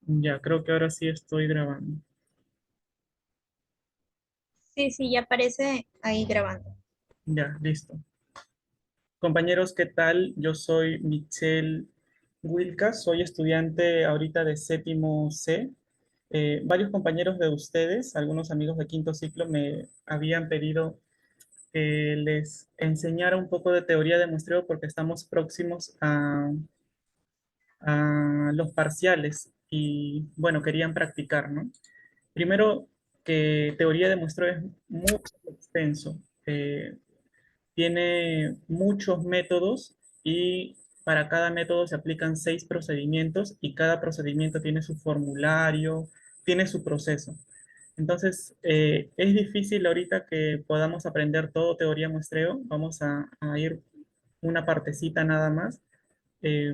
Ya, creo que ahora sí estoy grabando. Sí, sí, ya aparece ahí grabando. Ya, listo. Compañeros, ¿qué tal? Yo soy Michelle Wilcas, soy estudiante ahorita de séptimo C. Varios compañeros de ustedes, algunos amigos de quinto ciclo, me habían pedido que les enseñara un poco de teoría de muestreo porque estamos próximos a los parciales y, bueno, querían practicar, ¿no? Primero, que teoría de muestreo es muy extenso. Tiene muchos métodos y para cada método se aplican 6 procedimientos y cada procedimiento tiene su formulario, tiene su proceso. Entonces, es difícil ahorita que podamos aprender todo teoría muestreo. Vamos a ir una partecita nada más, eh,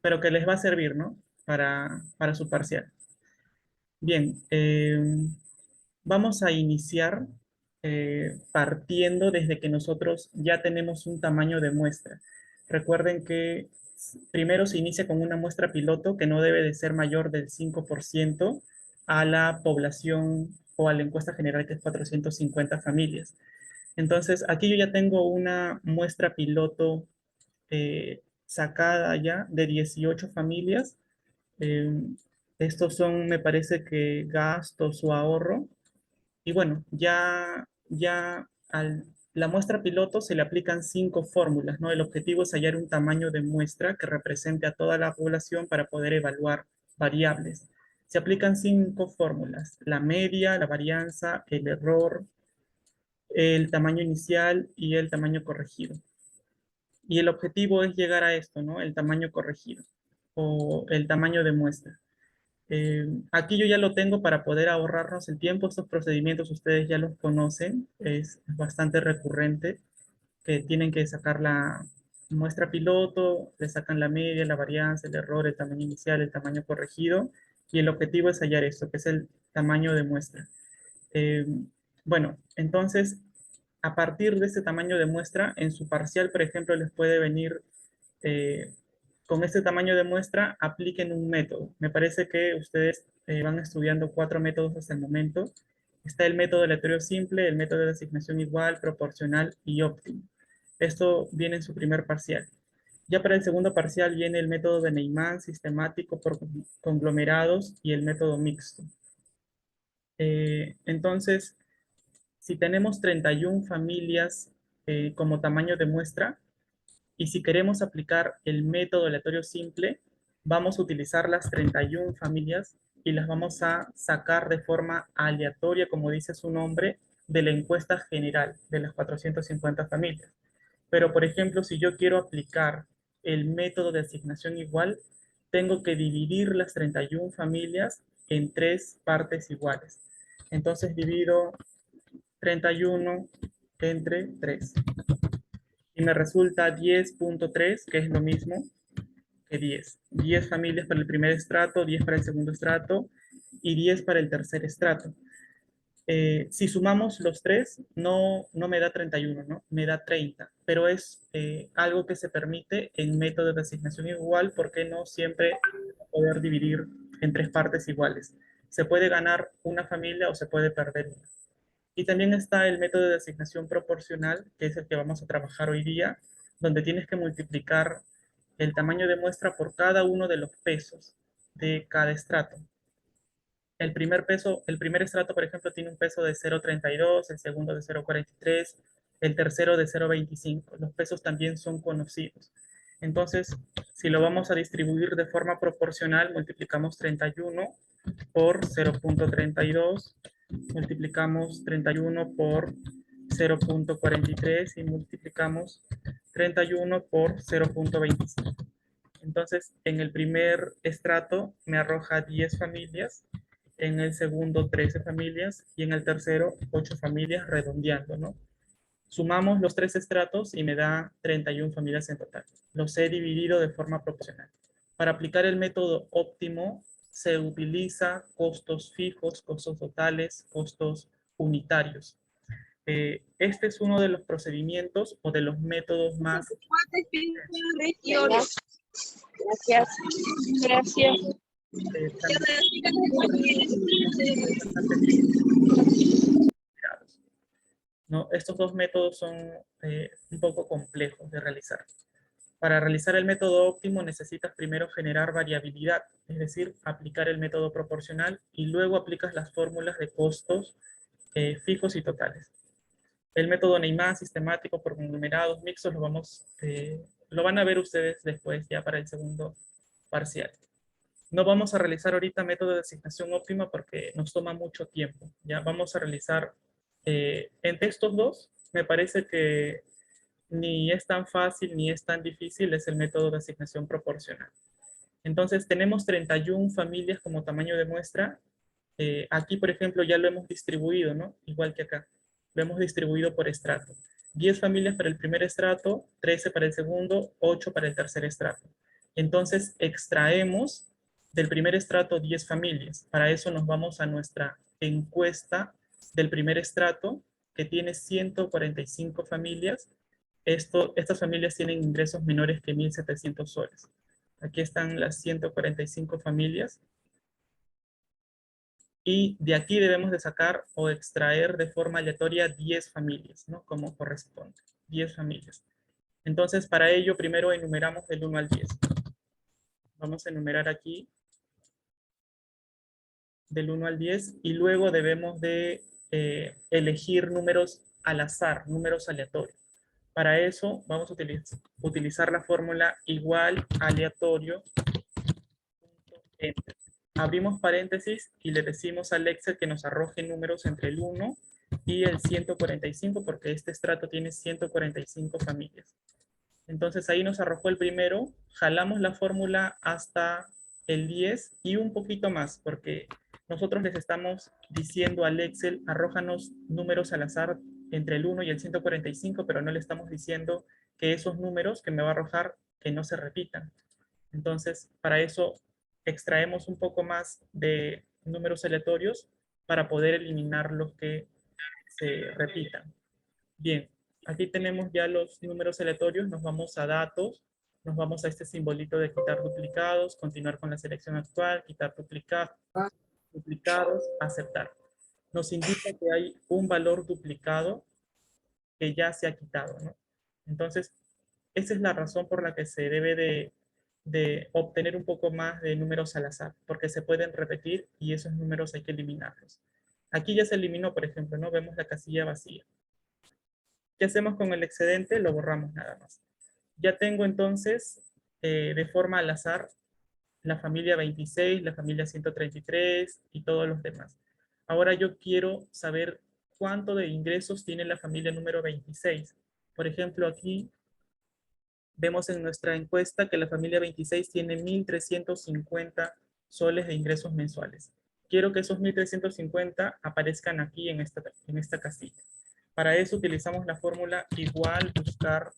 pero que les va a servir, ¿no? Para su parcial. Bien, vamos a iniciar partiendo desde que nosotros ya tenemos un tamaño de muestra. Recuerden que primero se inicia con una muestra piloto que no debe de ser mayor del 5% a la población o a la encuesta general que es 450 familias. Entonces, aquí yo ya tengo una muestra piloto sacada ya de 18 familias. Eh, Estos son, me parece que gastos o ahorro. Y bueno, ya a la muestra piloto se le aplican 5 fórmulas, ¿no? El objetivo es hallar un tamaño de muestra que represente a toda la población para poder evaluar variables. Se aplican 5 fórmulas: la media, la varianza, el error, el tamaño inicial y el tamaño corregido. Y el objetivo es llegar a esto, ¿no? El tamaño corregido o el tamaño de muestra. Aquí yo ya lo tengo para poder ahorrarnos el tiempo. Estos procedimientos ustedes ya los conocen, es bastante recurrente, que tienen que sacar la muestra piloto, le sacan la media, la varianza, el error, el tamaño inicial, el tamaño corregido, y el objetivo es hallar esto, que es el tamaño de muestra. Eh, bueno, entonces, a partir de este tamaño de muestra, en su parcial, por ejemplo, les puede venir eh, con este tamaño de muestra, apliquen un método. Me parece que ustedes van estudiando 4 métodos hasta el momento. Está el método aleatorio simple, el método de asignación igual, proporcional y óptimo. Esto viene en su primer parcial. Ya para el segundo parcial viene el método de Neyman, sistemático por conglomerados y el método mixto. Entonces, si tenemos 31 familias como tamaño de muestra, y si queremos aplicar el método aleatorio simple, vamos a utilizar las 31 familias y las vamos a sacar de forma aleatoria, como dice su nombre, de la encuesta general de las 450 familias. Pero, por ejemplo, si yo quiero aplicar el método de asignación igual, tengo que dividir las 31 familias en 3 partes iguales. Entonces divido 31 entre 3 y me resulta 10.3, que es lo mismo que 10. 10 familias para el primer estrato, 10 para el segundo estrato y 10 para el tercer estrato. Si sumamos los tres, no me da 31, ¿no? Me da 30, pero es algo que se permite en métodos de asignación igual porque no siempre poder dividir en 3 partes iguales. Se puede ganar una familia o se puede perder una. Y también está el método de asignación proporcional, que es el que vamos a trabajar hoy día, donde tienes que multiplicar el tamaño de muestra por cada uno de los pesos de cada estrato. El primer estrato, por ejemplo, tiene un peso de 0,32, el segundo de 0,43, el tercero de 0,25. Los pesos también son conocidos. Entonces, si lo vamos a distribuir de forma proporcional, multiplicamos 31 por 0,32, multiplicamos 31 por 0,43 y multiplicamos 31 por 0,25. Entonces, en el primer estrato me arroja 10 familias, en el segundo 13 familias y en el tercero 8 familias redondeando, ¿no? Sumamos los 3 estratos y me da 31 familias en total. Los he dividido de forma proporcional. Para aplicar el método óptimo se utiliza costos fijos, costos totales, costos unitarios. Este es uno de los procedimientos o de los métodos más... Gracias. Gracias. también ¿no? Estos dos métodos son un poco complejos de realizar. Para realizar el método óptimo necesitas primero generar variabilidad, es decir, aplicar el método proporcional y luego aplicas las fórmulas de costos fijos y totales. El método Neymar sistemático por conglomerados mixtos lo van a ver ustedes después ya para el segundo parcial. No vamos a realizar ahorita método de asignación óptima porque nos toma mucho tiempo. Ya vamos a realizar entre estos dos, me parece que ni es tan fácil ni es tan difícil, es el método de asignación proporcional. Entonces tenemos 31 familias como tamaño de muestra. Aquí, por ejemplo, ya lo hemos distribuido, ¿no? Igual que acá. Lo hemos distribuido por estrato. 10 familias para el primer estrato, 13 para el segundo, 8 para el tercer estrato. Entonces extraemos del primer estrato 10 familias. Para eso nos vamos a nuestra encuesta del primer estrato, que tiene 145 familias. Estas familias tienen ingresos menores que 1.700 soles. Aquí están las 145 familias. Y de aquí debemos de sacar o extraer de forma aleatoria 10 familias, ¿no? Como corresponde, 10 familias. Entonces, para ello, primero enumeramos del 1 al 10. Vamos a enumerar aquí del 1 al 10 y luego debemos de elegir números al azar, números aleatorios. Para eso vamos a utilizar la fórmula igual aleatorio. Abrimos paréntesis y le decimos al Excel que nos arroje números entre el 1 y el 145 porque este estrato tiene 145 familias. Entonces ahí nos arrojó el primero, jalamos la fórmula hasta el 10 y un poquito más porque nosotros les estamos diciendo al Excel, arrójanos números al azar entre el 1 y el 145, pero no le estamos diciendo que esos números que me va a arrojar que no se repitan. Entonces, para eso extraemos un poco más de números aleatorios para poder eliminar los que se repitan. Bien, aquí tenemos ya los números aleatorios, nos vamos a datos, nos vamos a este simbolito de quitar duplicados, continuar con la selección actual, quitar duplicados, aceptar. Nos indica que hay un valor duplicado que ya se ha quitado, ¿no? Entonces, esa es la razón por la que se debe de obtener un poco más de números al azar, porque se pueden repetir y esos números hay que eliminarlos. Aquí ya se eliminó, por ejemplo, ¿no? Vemos la casilla vacía. ¿Qué hacemos con el excedente? Lo borramos nada más. Ya tengo entonces, de forma al azar, la familia 26, la familia 133 y todos los demás. Ahora yo quiero saber cuánto de ingresos tiene la familia número 26. Por ejemplo, aquí vemos en nuestra encuesta que la familia 26 tiene 1.350 soles de ingresos mensuales. Quiero que esos 1.350 aparezcan aquí en esta casilla. Para eso utilizamos la fórmula igual buscar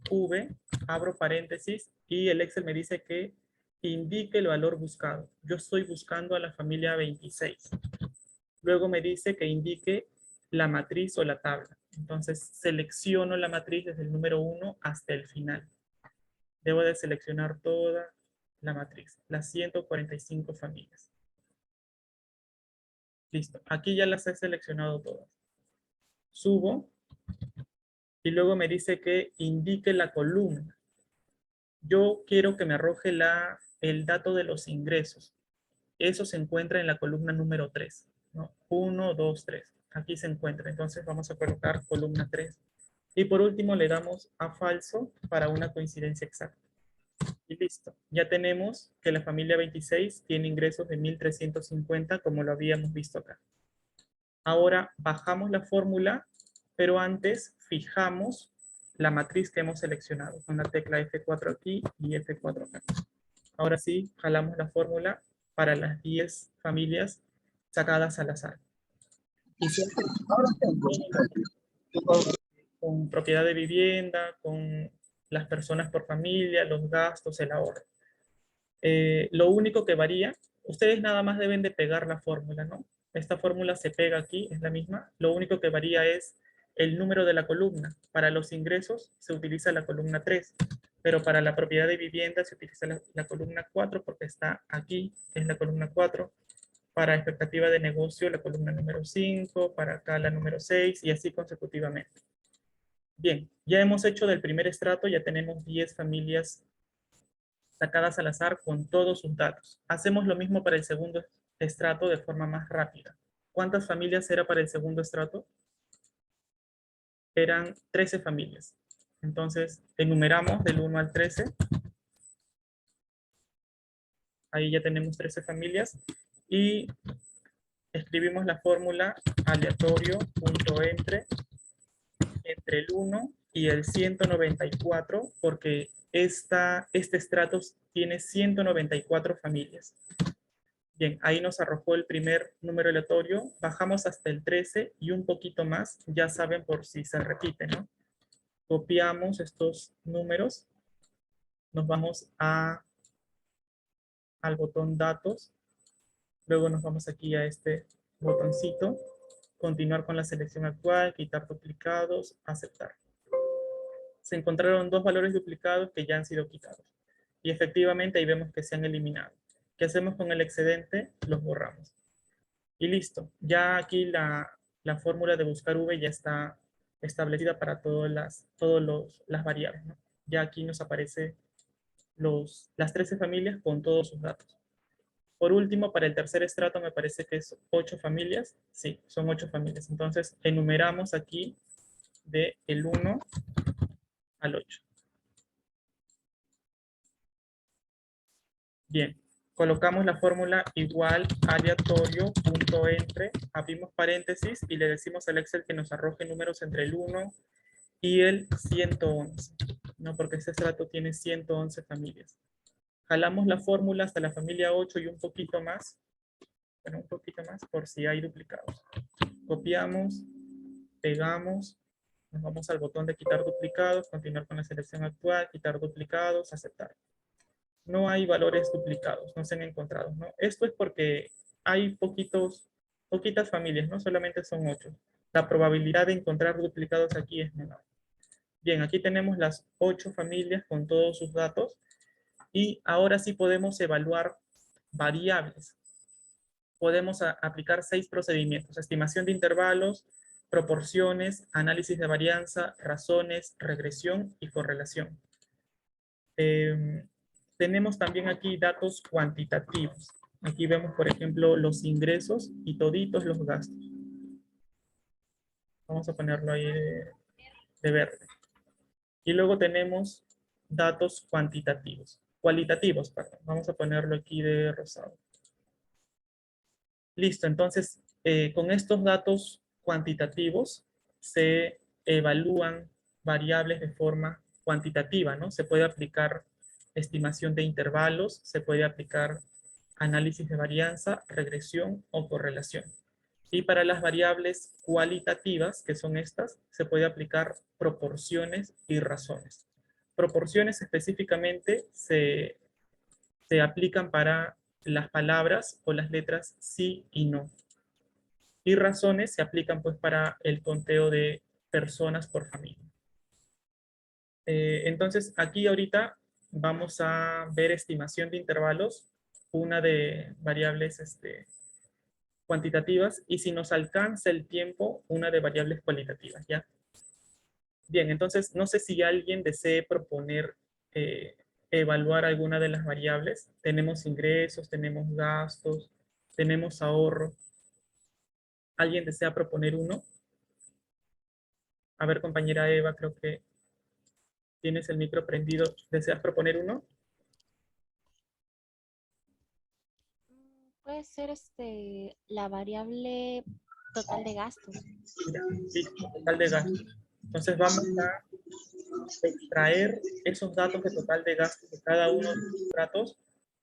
V, abro paréntesis, y el Excel me dice que indique el valor buscado. Yo estoy buscando a la familia 26. Luego me dice que indique la matriz o la tabla. Entonces selecciono la matriz desde el número 1 hasta el final. Debo de seleccionar toda la matriz, las 145 familias. Listo, aquí ya las he seleccionado todas. Subo y luego me dice que indique la columna. Yo quiero que me arroje el dato de los ingresos. Eso se encuentra en la columna número 3, ¿no? 1, 2, 3. Aquí se encuentra. Entonces vamos a colocar columna 3. Y por último le damos a falso para una coincidencia exacta. Y listo. Ya tenemos que la familia 26 tiene ingresos de 1.350 como lo habíamos visto acá. Ahora bajamos la fórmula, pero antes fijamos la matriz que hemos seleccionado con la tecla F4 aquí y F4 acá. Ahora sí, jalamos la fórmula para las 10 familias sacadas al azar. Y siempre con propiedad de vivienda, con las personas por familia, los gastos, el ahorro. Lo único que varía, ustedes nada más deben de pegar la fórmula, ¿no? Esta fórmula se pega aquí, es la misma. Lo único que varía es el número de la columna. Para los ingresos se utiliza la columna 3. pero para la propiedad de vivienda se utiliza la columna 4 porque está aquí, es la columna 4. Para expectativa de negocio, la columna número 5, para acá la número 6 y así consecutivamente. Bien, ya hemos hecho del primer estrato, ya tenemos 10 familias sacadas al azar con todos sus datos. Hacemos lo mismo para el segundo estrato de forma más rápida. ¿Cuántas familias era para el segundo estrato? Eran 13 familias. Entonces, enumeramos del 1 al 13. Ahí ya tenemos 13 familias. Y escribimos la fórmula aleatorio.entre entre el 1 y el 194, porque este estrato tiene 194 familias. Bien, ahí nos arrojó el primer número aleatorio, bajamos hasta el 13 y un poquito más, ya saben por si se repite, ¿no? Copiamos estos números, nos vamos al botón datos, luego nos vamos aquí a este botoncito, continuar con la selección actual, quitar duplicados, aceptar. Se encontraron dos valores duplicados que ya han sido quitados. Y efectivamente ahí vemos que se han eliminado. ¿Qué hacemos con el excedente? Los borramos. Y listo. Ya aquí la fórmula de buscar V ya está establecida para todas las variables, ¿no? Ya aquí nos aparece las 13 familias con todos sus datos. Por último, para el tercer estrato me parece que es 8 familias. Sí, son 8 familias. Entonces, enumeramos aquí de el 1 al 8. Bien, colocamos la fórmula igual aleatorio.entre, abrimos paréntesis y le decimos al Excel que nos arroje números entre el 1 y el 111, ¿no? Porque este estrato tiene 111 familias. Jalamos la fórmula hasta la familia 8 y un poquito más, bueno, un poquito más por si hay duplicados. Copiamos, pegamos, nos vamos al botón de quitar duplicados, continuar con la selección actual, quitar duplicados, aceptar. No hay valores duplicados, no se han encontrado, ¿no? Esto es porque hay poquitas familias, no solamente son 8. La probabilidad de encontrar duplicados aquí es menor. Bien, aquí tenemos las 8 familias con todos sus datos y ahora sí podemos evaluar variables. Podemos aplicar 6 procedimientos: estimación de intervalos, proporciones, análisis de varianza, razones, regresión y correlación. Tenemos también aquí datos cuantitativos. Aquí vemos, por ejemplo, los ingresos y toditos los gastos. Vamos a ponerlo ahí de verde. Y luego tenemos datos cualitativos, perdón. Vamos a ponerlo aquí de rosado. Listo, entonces, con estos datos cuantitativos se evalúan variables de forma cuantitativa, ¿no? Se puede aplicar estimación de intervalos, se puede aplicar análisis de varianza, regresión o correlación. Y para las variables cualitativas, que son estas, se puede aplicar proporciones y razones. Proporciones específicamente se aplican para las palabras o las letras sí y no. Y razones se aplican pues para el conteo de personas por familia. Entonces aquí ahorita vamos a ver estimación de intervalos, una de variables cuantitativas, y si nos alcanza el tiempo, una de variables cualitativas, ¿ya? Bien, entonces no sé si alguien desee proponer evaluar alguna de las variables. Tenemos ingresos, tenemos gastos, tenemos ahorro. ¿Alguien desea proponer uno? A ver, compañera Eva, creo que tienes el micro prendido. ¿Deseas proponer uno? Puede ser la variable total de gastos. Ya, listo, total de gastos. Entonces vamos a extraer esos datos de total de gastos de cada uno de los estratos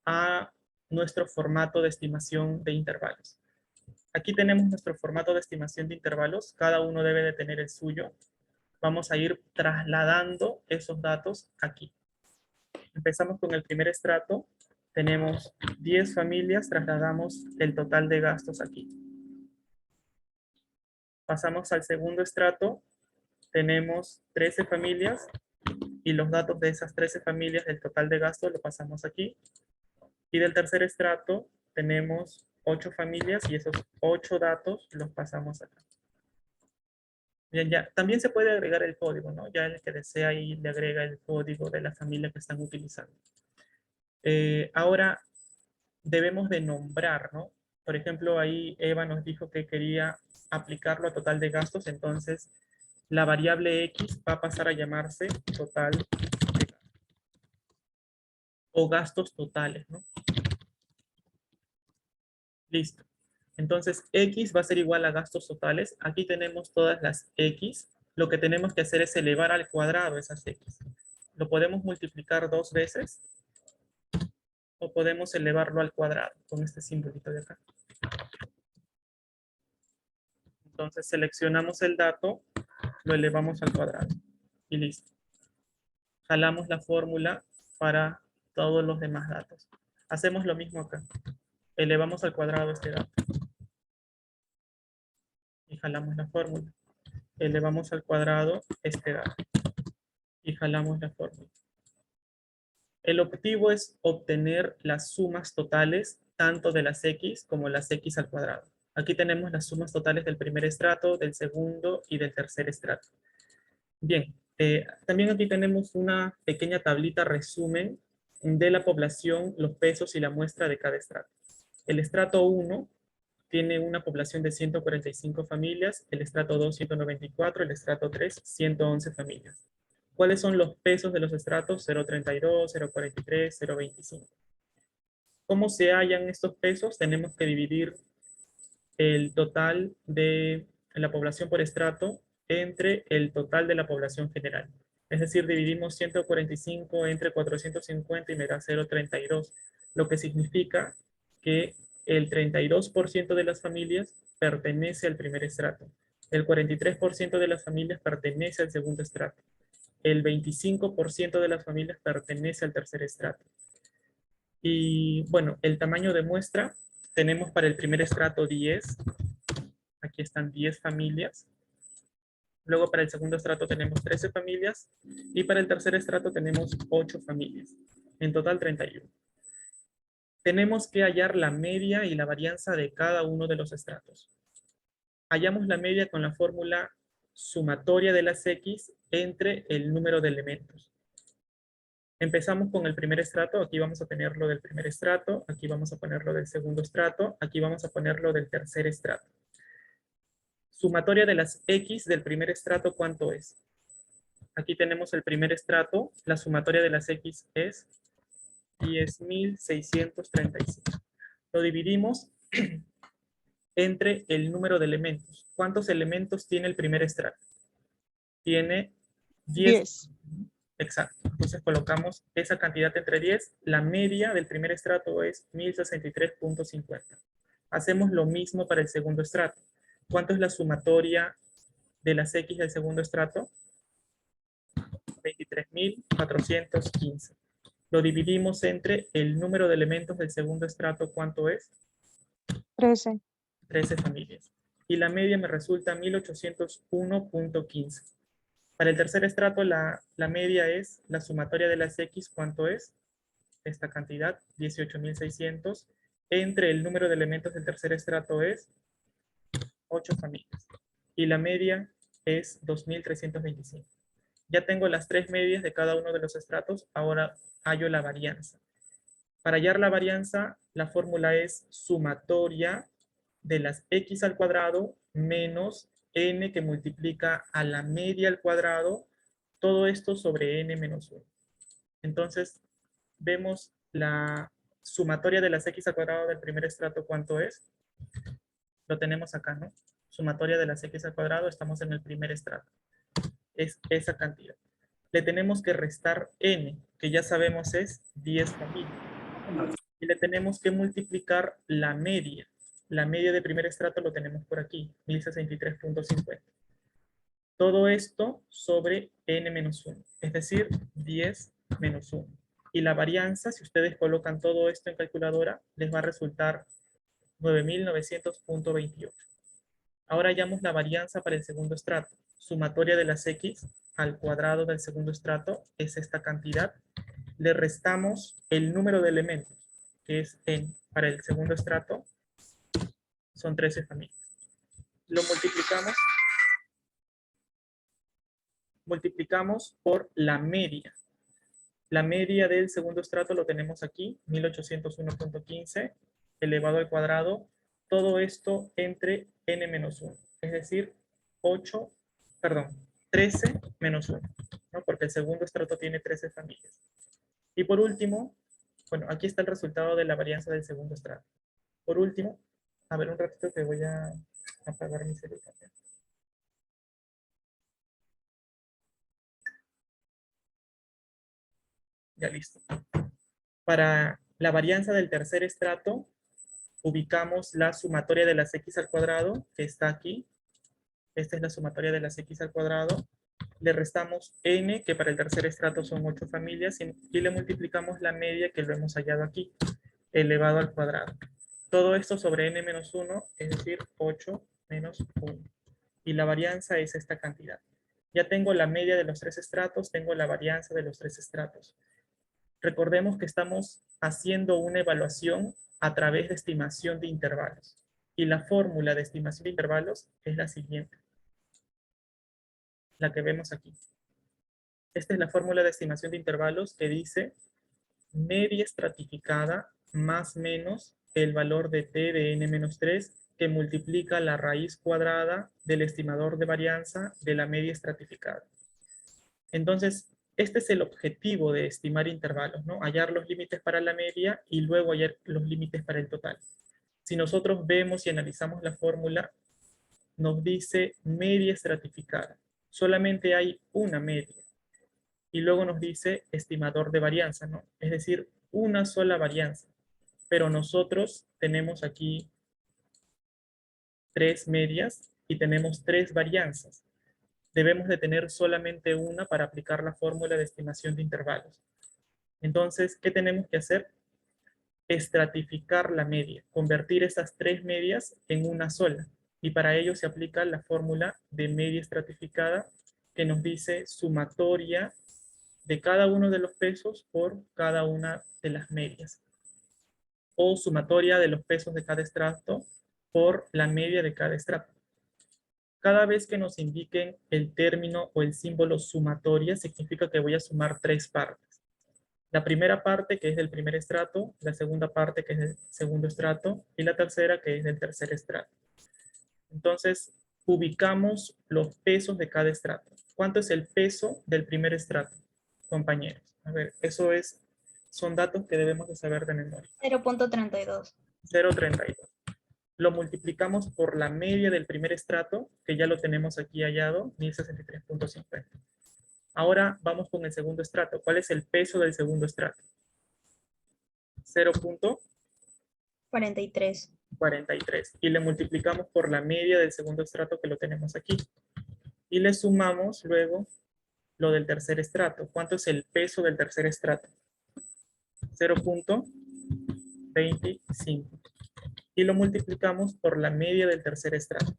a nuestro formato de estimación de intervalos. Aquí tenemos nuestro formato de estimación de intervalos. Cada uno debe de tener el suyo. Vamos a ir trasladando esos datos aquí. Empezamos con el primer estrato. Tenemos 10 familias, trasladamos el total de gastos aquí. Pasamos al segundo estrato. Tenemos 13 familias. y los datos de esas 13 familias del total de gastos lo pasamos aquí. Y del tercer estrato tenemos 8 familias y esos 8 datos los pasamos acá. Bien, ya. También se puede agregar el código, ¿no? Ya el que desea ahí le agrega el código de la familia que están utilizando. Ahora debemos de nombrar, ¿no? Por ejemplo, ahí Eva nos dijo que quería aplicarlo a total de gastos, entonces la variable X va a pasar a llamarse total de gastos. O gastos totales, ¿no? Listo. Entonces, X va a ser igual a gastos totales. Aquí tenemos todas las X. Lo que tenemos que hacer es elevar al cuadrado esas X. Lo podemos multiplicar 2 veces o podemos elevarlo al cuadrado con este simbolito de acá. Entonces, seleccionamos el dato, lo elevamos al cuadrado y listo. Jalamos la fórmula para todos los demás datos. Hacemos lo mismo acá. Elevamos al cuadrado este dato. Y jalamos la fórmula. Elevamos al cuadrado este dato. Y jalamos la fórmula. El objetivo es obtener las sumas totales tanto de las X como las X al cuadrado. Aquí tenemos las sumas totales del primer estrato, del segundo y del tercer estrato. Bien, también aquí tenemos una pequeña tablita resumen de la población, los pesos y la muestra de cada estrato. El estrato 1 tiene una población de 145 familias, el estrato 2 194, el estrato 3 111 familias. ¿Cuáles son los pesos de los estratos? 0.32, 0.43, 0.25. ¿Cómo se hallan estos pesos? Tenemos que dividir el total de la población por estrato entre el total de la población general. Es decir, dividimos 145 entre 450 y me da 0.32, lo que significa que el 32% de las familias pertenece al primer estrato, el 43% de las familias pertenece al segundo estrato, el 25% de las familias pertenece al tercer estrato. Y bueno, el tamaño de muestra tenemos para el primer estrato 10, aquí están 10 familias. Luego para el segundo estrato tenemos 13 familias y para el tercer estrato tenemos 8 familias. En total 31. Tenemos que hallar la media y la varianza de cada uno de los estratos. Hallamos la media con la fórmula sumatoria de las X entre el número de elementos. Empezamos con el primer estrato, aquí vamos a ponerlo del primer estrato, aquí vamos a ponerlo del segundo estrato, aquí vamos a ponerlo del tercer estrato. Sumatoria de las X del primer estrato, ¿cuánto es? Aquí tenemos el primer estrato, la sumatoria de las X es 10.635. Lo dividimos entre el número de elementos. ¿Cuántos elementos tiene el primer estrato? Tiene 10. Exacto. Entonces colocamos esa cantidad entre 10. La media del primer estrato es 1063.50. Hacemos lo mismo para el segundo estrato. ¿Cuánto es la sumatoria de las X del segundo estrato? 23.415. Lo dividimos entre el número de elementos del segundo estrato, ¿cuánto es? 13. 13 familias. Y la media me resulta 1801.15. Para el tercer estrato, la media es la sumatoria de las X, ¿cuánto es? Esta cantidad, 18.600. Entre el número de elementos del tercer estrato es 8 familias. Y la media es 2.325. Ya tengo las 3 medias de cada uno de los estratos, ahora hallo la varianza. Para hallar la varianza, la fórmula es sumatoria de las X al cuadrado menos n que multiplica a la media al cuadrado, todo esto sobre n menos 1. Entonces, vemos la sumatoria de las X al cuadrado del primer estrato, ¿cuánto es? Lo tenemos acá, ¿no? Sumatoria de las X al cuadrado, estamos en el primer estrato. Es esa cantidad. Le tenemos que restar n, que ya sabemos es 10 familias. Y le tenemos que multiplicar la media. La media de primer estrato lo tenemos por aquí, 1063.50. Todo esto sobre n-1, es decir, 10 menos 1. Y la varianza, si ustedes colocan todo esto en calculadora, les va a resultar 9.900.28. Ahora hallamos la varianza para el segundo estrato. Sumatoria de las X al cuadrado del segundo estrato es esta cantidad. Le restamos el número de elementos, que es n. Para el segundo estrato son 13 familias. Lo multiplicamos por la media. La media del segundo estrato lo tenemos aquí, 1801.15 elevado al cuadrado. Todo esto entre n menos 1, es decir, 13 menos 1, ¿no? Porque el segundo estrato tiene 13 familias. Y por último, bueno, aquí está el resultado de la varianza del segundo estrato. Por último, a ver un ratito que voy a apagar mi celular. Ya listo. Para la varianza del tercer estrato, ubicamos la sumatoria de las x al cuadrado, que está aquí. Esta es la sumatoria de las x al cuadrado. Le restamos n, que para el tercer estrato son 8 familias, y le multiplicamos la media, que lo hemos hallado aquí, elevado al cuadrado. Todo esto sobre n menos 1, es decir, 8 menos 1. Y la varianza es esta cantidad. Ya tengo la media de los tres estratos, tengo la varianza de los tres estratos. Recordemos que estamos haciendo una evaluación a través de estimación de intervalos. Y la fórmula de estimación de intervalos es la siguiente. La que vemos aquí. Esta es la fórmula de estimación de intervalos que dice media estratificada más menos el valor de t de n-3 que multiplica la raíz cuadrada del estimador de varianza de la media estratificada. Entonces, este es el objetivo de estimar intervalos, ¿no? Hallar los límites para la media y luego hallar los límites para el total. Si nosotros vemos y analizamos la fórmula, nos dice media estratificada. Solamente hay una media. Y luego nos dice estimador de varianza, ¿no? Es decir, una sola varianza. Pero nosotros tenemos aquí 3 medias y tenemos 3 varianzas. Debemos de tener solamente una para aplicar la fórmula de estimación de intervalos. Entonces, ¿qué tenemos que hacer? Estratificar la media, convertir esas 3 medias en una sola. Y para ello se aplica la fórmula de media estratificada que nos dice sumatoria de cada uno de los pesos por cada una de las medias. O sumatoria de los pesos de cada estrato por la media de cada estrato. Cada vez que nos indiquen el término o el símbolo sumatoria, significa que voy a sumar 3 partes. La primera parte, que es del primer estrato, la segunda parte, que es del segundo estrato, y la tercera, que es del tercer estrato. Entonces, ubicamos los pesos de cada estrato. ¿Cuánto es el peso del primer estrato, compañeros? A ver, son datos que debemos de saber de memoria. 0.32. 0.32. Lo multiplicamos por la media del primer estrato, que ya lo tenemos aquí hallado, 1063.50. Ahora vamos con el segundo estrato. ¿Cuál es el peso del segundo estrato? 43. 0.43. Y le multiplicamos por la media del segundo estrato, que lo tenemos aquí. Y le sumamos luego lo del tercer estrato. ¿Cuánto es el peso del tercer estrato? 0.25. Y lo multiplicamos por la media del tercer estrato.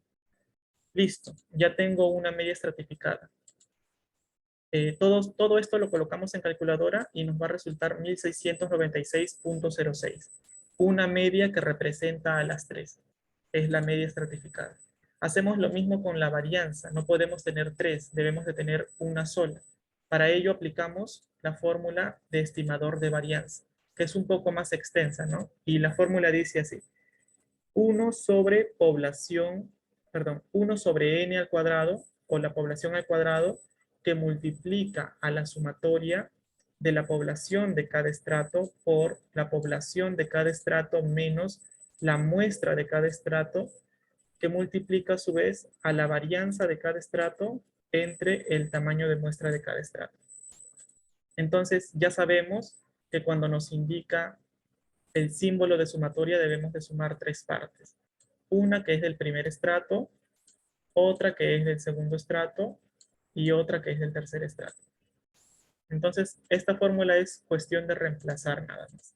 Listo, ya tengo una media estratificada. Todo esto lo colocamos en calculadora y nos va a resultar 1696.06. Una media que representa a las 3. Es la media estratificada. Hacemos lo mismo con la varianza. No podemos tener 3, debemos de tener una sola. Para ello aplicamos la fórmula de estimador de varianza, que es un poco más extensa, ¿no? Y la fórmula dice así. 1 sobre n al cuadrado, o la población al cuadrado, que multiplica a la sumatoria de la población de cada estrato por la población de cada estrato menos la muestra de cada estrato, que multiplica a su vez a la varianza de cada estrato entre el tamaño de muestra de cada estrato. Entonces ya sabemos que cuando nos indica el símbolo de sumatoria debemos de sumar 3 partes. Una que es del primer estrato, otra que es del segundo estrato y otra que es del tercer estrato. Entonces, esta fórmula es cuestión de reemplazar nada más.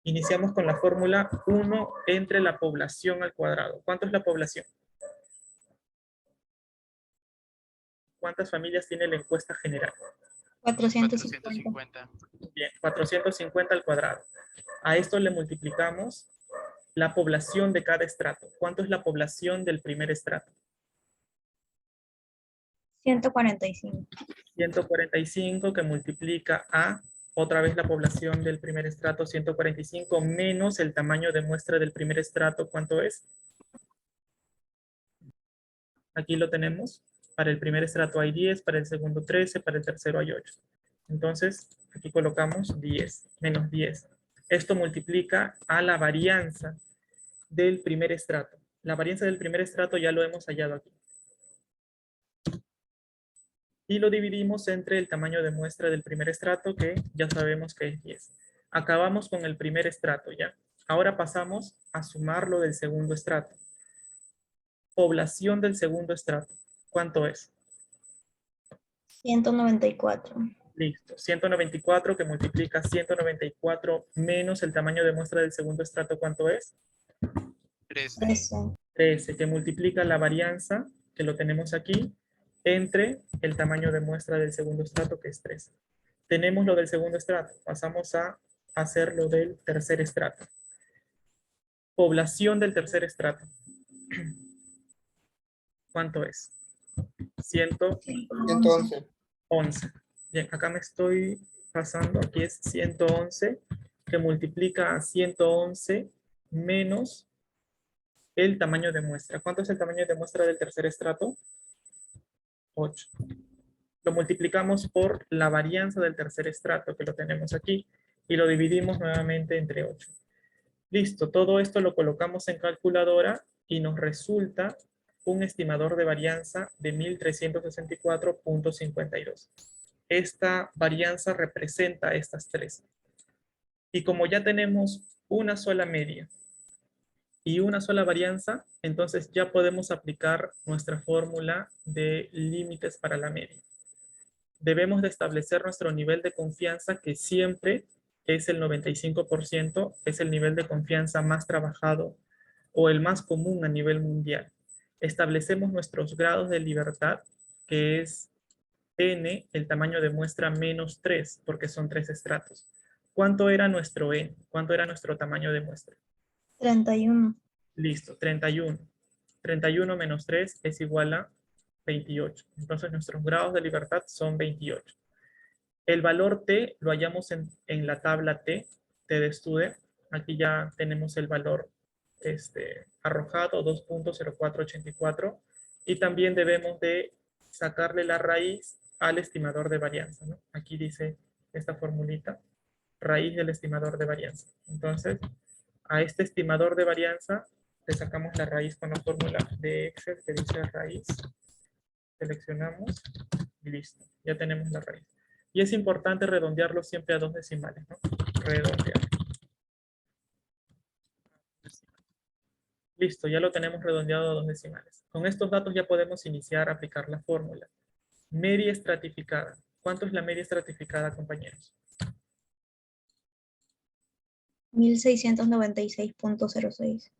Iniciamos con la fórmula 1 entre la población al cuadrado. ¿Cuánto es la población? ¿Cuántas familias tiene la encuesta general? 450. Bien, 450 al cuadrado. A esto le multiplicamos la población de cada estrato. ¿Cuánto es la población del primer estrato? 145. 145 que multiplica a, otra vez la población del primer estrato, 145 menos el tamaño de muestra del primer estrato, ¿cuánto es? Aquí lo tenemos. Para el primer estrato hay 10, para el segundo 13, para el tercero hay 8. Entonces, aquí colocamos 10, menos 10. Esto multiplica a la varianza del primer estrato. La varianza del primer estrato ya lo hemos hallado aquí. Y lo dividimos entre el tamaño de muestra del primer estrato, que ya sabemos que es 10. Acabamos con el primer estrato, ¿ya? Ahora pasamos a sumar lo del segundo estrato. Población del segundo estrato. ¿Cuánto es? 194. Listo. 194 que multiplica 194 menos el tamaño de muestra del segundo estrato, ¿cuánto es? 13. 13, que multiplica la varianza, que lo tenemos aquí, entre el tamaño de muestra del segundo estrato, que es 13. Tenemos lo del segundo estrato. Pasamos a hacer lo del tercer estrato. Población del tercer estrato. ¿Cuánto es? 111. 111. Bien, acá me estoy pasando. Aquí es 111, que multiplica a 111 menos el tamaño de muestra. ¿Cuánto es el tamaño de muestra del tercer estrato? 8. Lo multiplicamos por la varianza del tercer estrato, que lo tenemos aquí, y lo dividimos nuevamente entre 8. Listo, todo esto lo colocamos en calculadora y nos resulta un estimador de varianza de 1364.52. Esta varianza representa estas tres. Y como ya tenemos una sola media y una sola varianza, entonces ya podemos aplicar nuestra fórmula de límites para la media. Debemos de establecer nuestro nivel de confianza, que siempre es el 95%, es el nivel de confianza más trabajado o el más común a nivel mundial. Establecemos nuestros grados de libertad, que es n, el tamaño de muestra menos 3, porque son 3 estratos. ¿Cuánto era nuestro n? ¿Cuánto era nuestro tamaño de muestra? 31. Listo, 31. 31 menos 3 es igual a 28. Entonces nuestros grados de libertad son 28. El valor t lo hallamos en la tabla t de Studer. Aquí ya tenemos el valor arrojado, 2.0484. Y también debemos de sacarle la raíz al estimador de varianza, ¿no? Aquí dice esta formulita, raíz del estimador de varianza. Entonces, a este estimador de varianza le sacamos la raíz con la fórmula de Excel que dice raíz. Seleccionamos y listo. Ya tenemos la raíz. Y es importante redondearlo siempre a 2 decimales, ¿no? Redondear. Listo, ya lo tenemos redondeado a 2 decimales. Con estos datos ya podemos iniciar a aplicar la fórmula. Media estratificada. ¿Cuánto es la media estratificada, compañeros? 1696.06.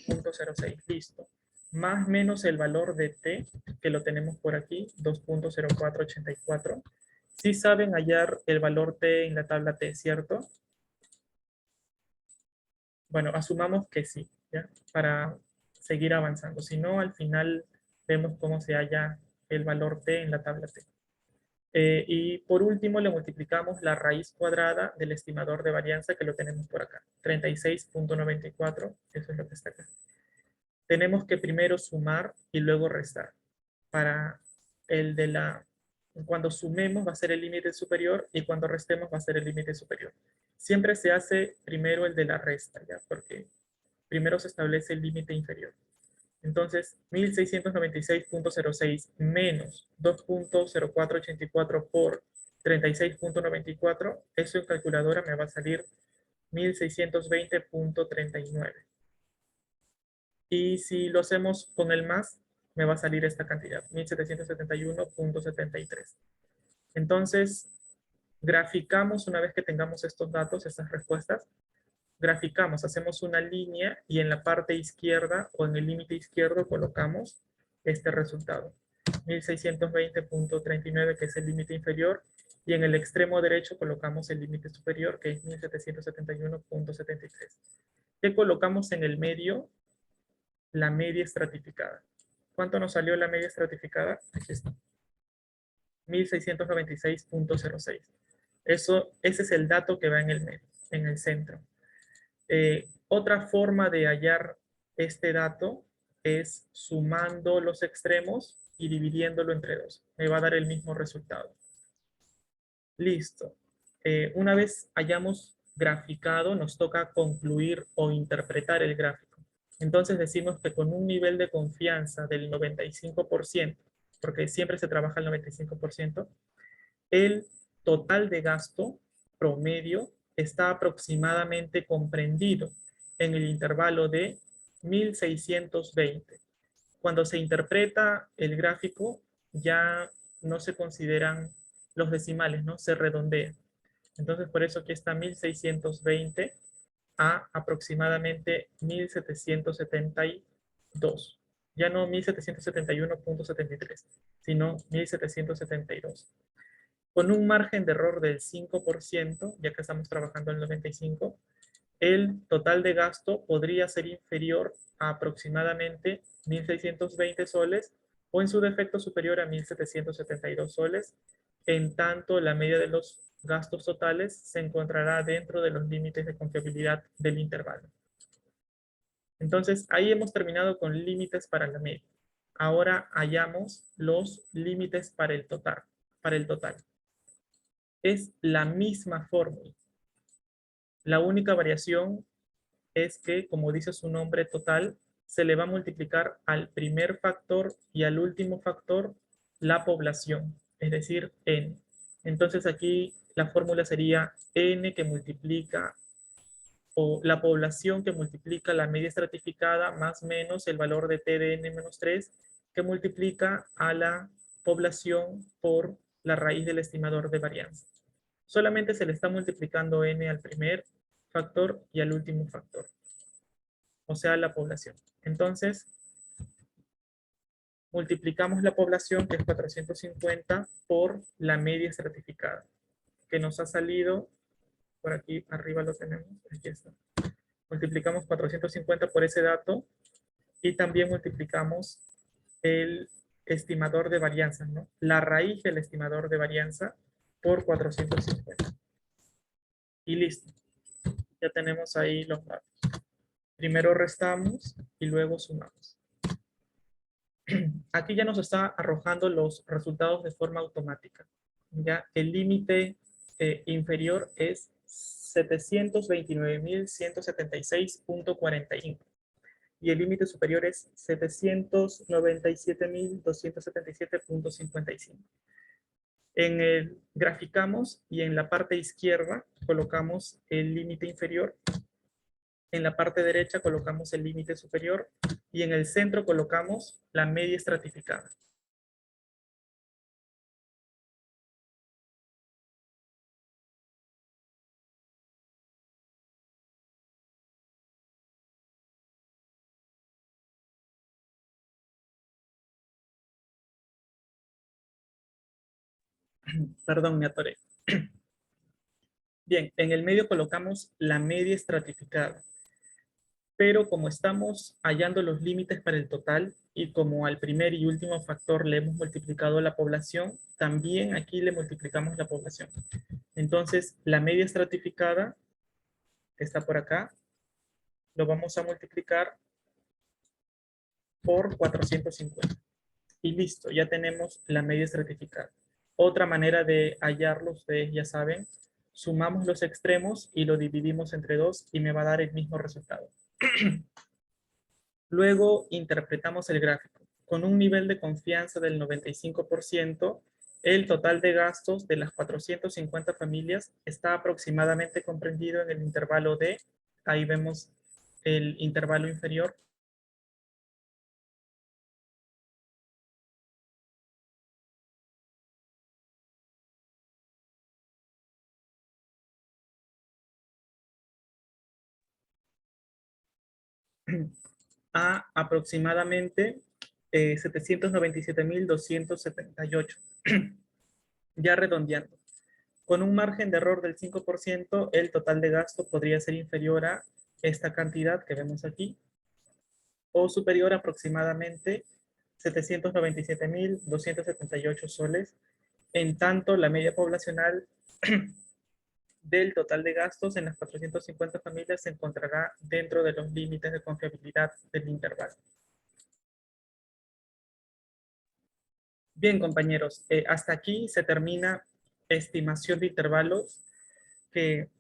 0.06, listo. Más menos el valor de t, que lo tenemos por aquí, 2.0484. Sí saben hallar el valor t en la tabla t, ¿cierto? Bueno, asumamos que sí, ¿ya? Para seguir avanzando. Si no, al final vemos cómo se halla el valor t en la tabla t. Y por último le multiplicamos la raíz cuadrada del estimador de varianza, que lo tenemos por acá, 36.94, eso es lo que está acá. Tenemos que primero sumar y luego restar. Para el de la... Cuando sumemos va a ser el límite superior y cuando restemos va a ser el límite superior. Siempre se hace primero el de la resta, ¿ya? Porque primero se establece el límite inferior. Entonces, 1696.06 menos 2.0484 por 36.94, eso en calculadora me va a salir 1620.39. Y si lo hacemos con el más, me va a salir esta cantidad, 1771.73. Entonces, graficamos una vez que tengamos estos datos, estas respuestas, graficamos, hacemos una línea y en la parte izquierda o en el límite izquierdo colocamos este resultado. 1620.39, que es el límite inferior, y en el extremo derecho colocamos el límite superior, que es 1771.73. ¿Qué colocamos en el medio? La media estratificada. ¿Cuánto nos salió la media estratificada? Aquí está. 1696.06. Ese es el dato que va en el medio, en el centro. Otra forma de hallar este dato es sumando los extremos y dividiéndolo entre 2. Me va a dar el mismo resultado. Listo. Una vez hayamos graficado, nos toca concluir o interpretar el gráfico. Entonces decimos que con un nivel de confianza del 95%, porque siempre se trabaja el 95%, el total de gasto promedio está aproximadamente comprendido en el intervalo de 1620. Cuando se interpreta el gráfico, ya no se consideran los decimales, ¿no? Se redondea. Entonces, por eso aquí está 1620 a aproximadamente 1772. Ya no 1771.73, sino 1772. Con un margen de error del 5%, ya que estamos trabajando en el 95%, el total de gasto podría ser inferior a aproximadamente 1.620 soles o en su defecto superior a 1.772 soles, en tanto la media de los gastos totales se encontrará dentro de los límites de confiabilidad del intervalo. Entonces, ahí hemos terminado con límites para la media. Ahora hallamos los límites para el total. Es la misma fórmula. La única variación es que, como dice su nombre total, se le va a multiplicar al primer factor y al último factor la población, es decir, n. Entonces aquí la fórmula sería n que multiplica, o la población que multiplica la media estratificada más menos el valor de t de n menos 3, que multiplica a la población por la raíz del estimador de varianza. Solamente se le está multiplicando n al primer factor y al último factor, o sea, la población. Entonces, multiplicamos la población, que es 450, por la media estratificada, que nos ha salido, por aquí arriba lo tenemos, aquí está. Multiplicamos 450 por ese dato y también multiplicamos el estimador de varianza, ¿no? La raíz del estimador de varianza por 450. Y listo. Ya tenemos ahí los datos. Primero restamos y luego sumamos. Aquí ya nos está arrojando los resultados de forma automática. Ya el límite inferior es 729.176.45 y el límite superior es 797.277.55. Graficamos y en la parte izquierda colocamos el límite inferior, en la parte derecha colocamos el límite superior y en el centro colocamos la media estratificada. Perdón, me atoré. Bien, en el medio colocamos la media estratificada. Pero como estamos hallando los límites para el total y como al primer y último factor le hemos multiplicado la población, también aquí le multiplicamos la población. Entonces, la media estratificada, que está por acá, lo vamos a multiplicar por 450. Y listo, ya tenemos la media estratificada. Otra manera de hallarlo, ustedes ya saben, sumamos los extremos y lo dividimos entre 2 y me va a dar el mismo resultado. Luego interpretamos el gráfico. Con un nivel de confianza del 95%, el total de gastos de las 450 familias está aproximadamente comprendido en el intervalo de, ahí vemos el intervalo inferior, a aproximadamente 797.278. Ya redondeando. Con un margen de error del 5%, el total de gasto podría ser inferior a esta cantidad que vemos aquí, o superior a aproximadamente 797.278 soles, en tanto la media poblacional del total de gastos en las 450 familias se encontrará dentro de los límites de confiabilidad del intervalo. Bien, compañeros, hasta aquí se termina estimación de intervalos, que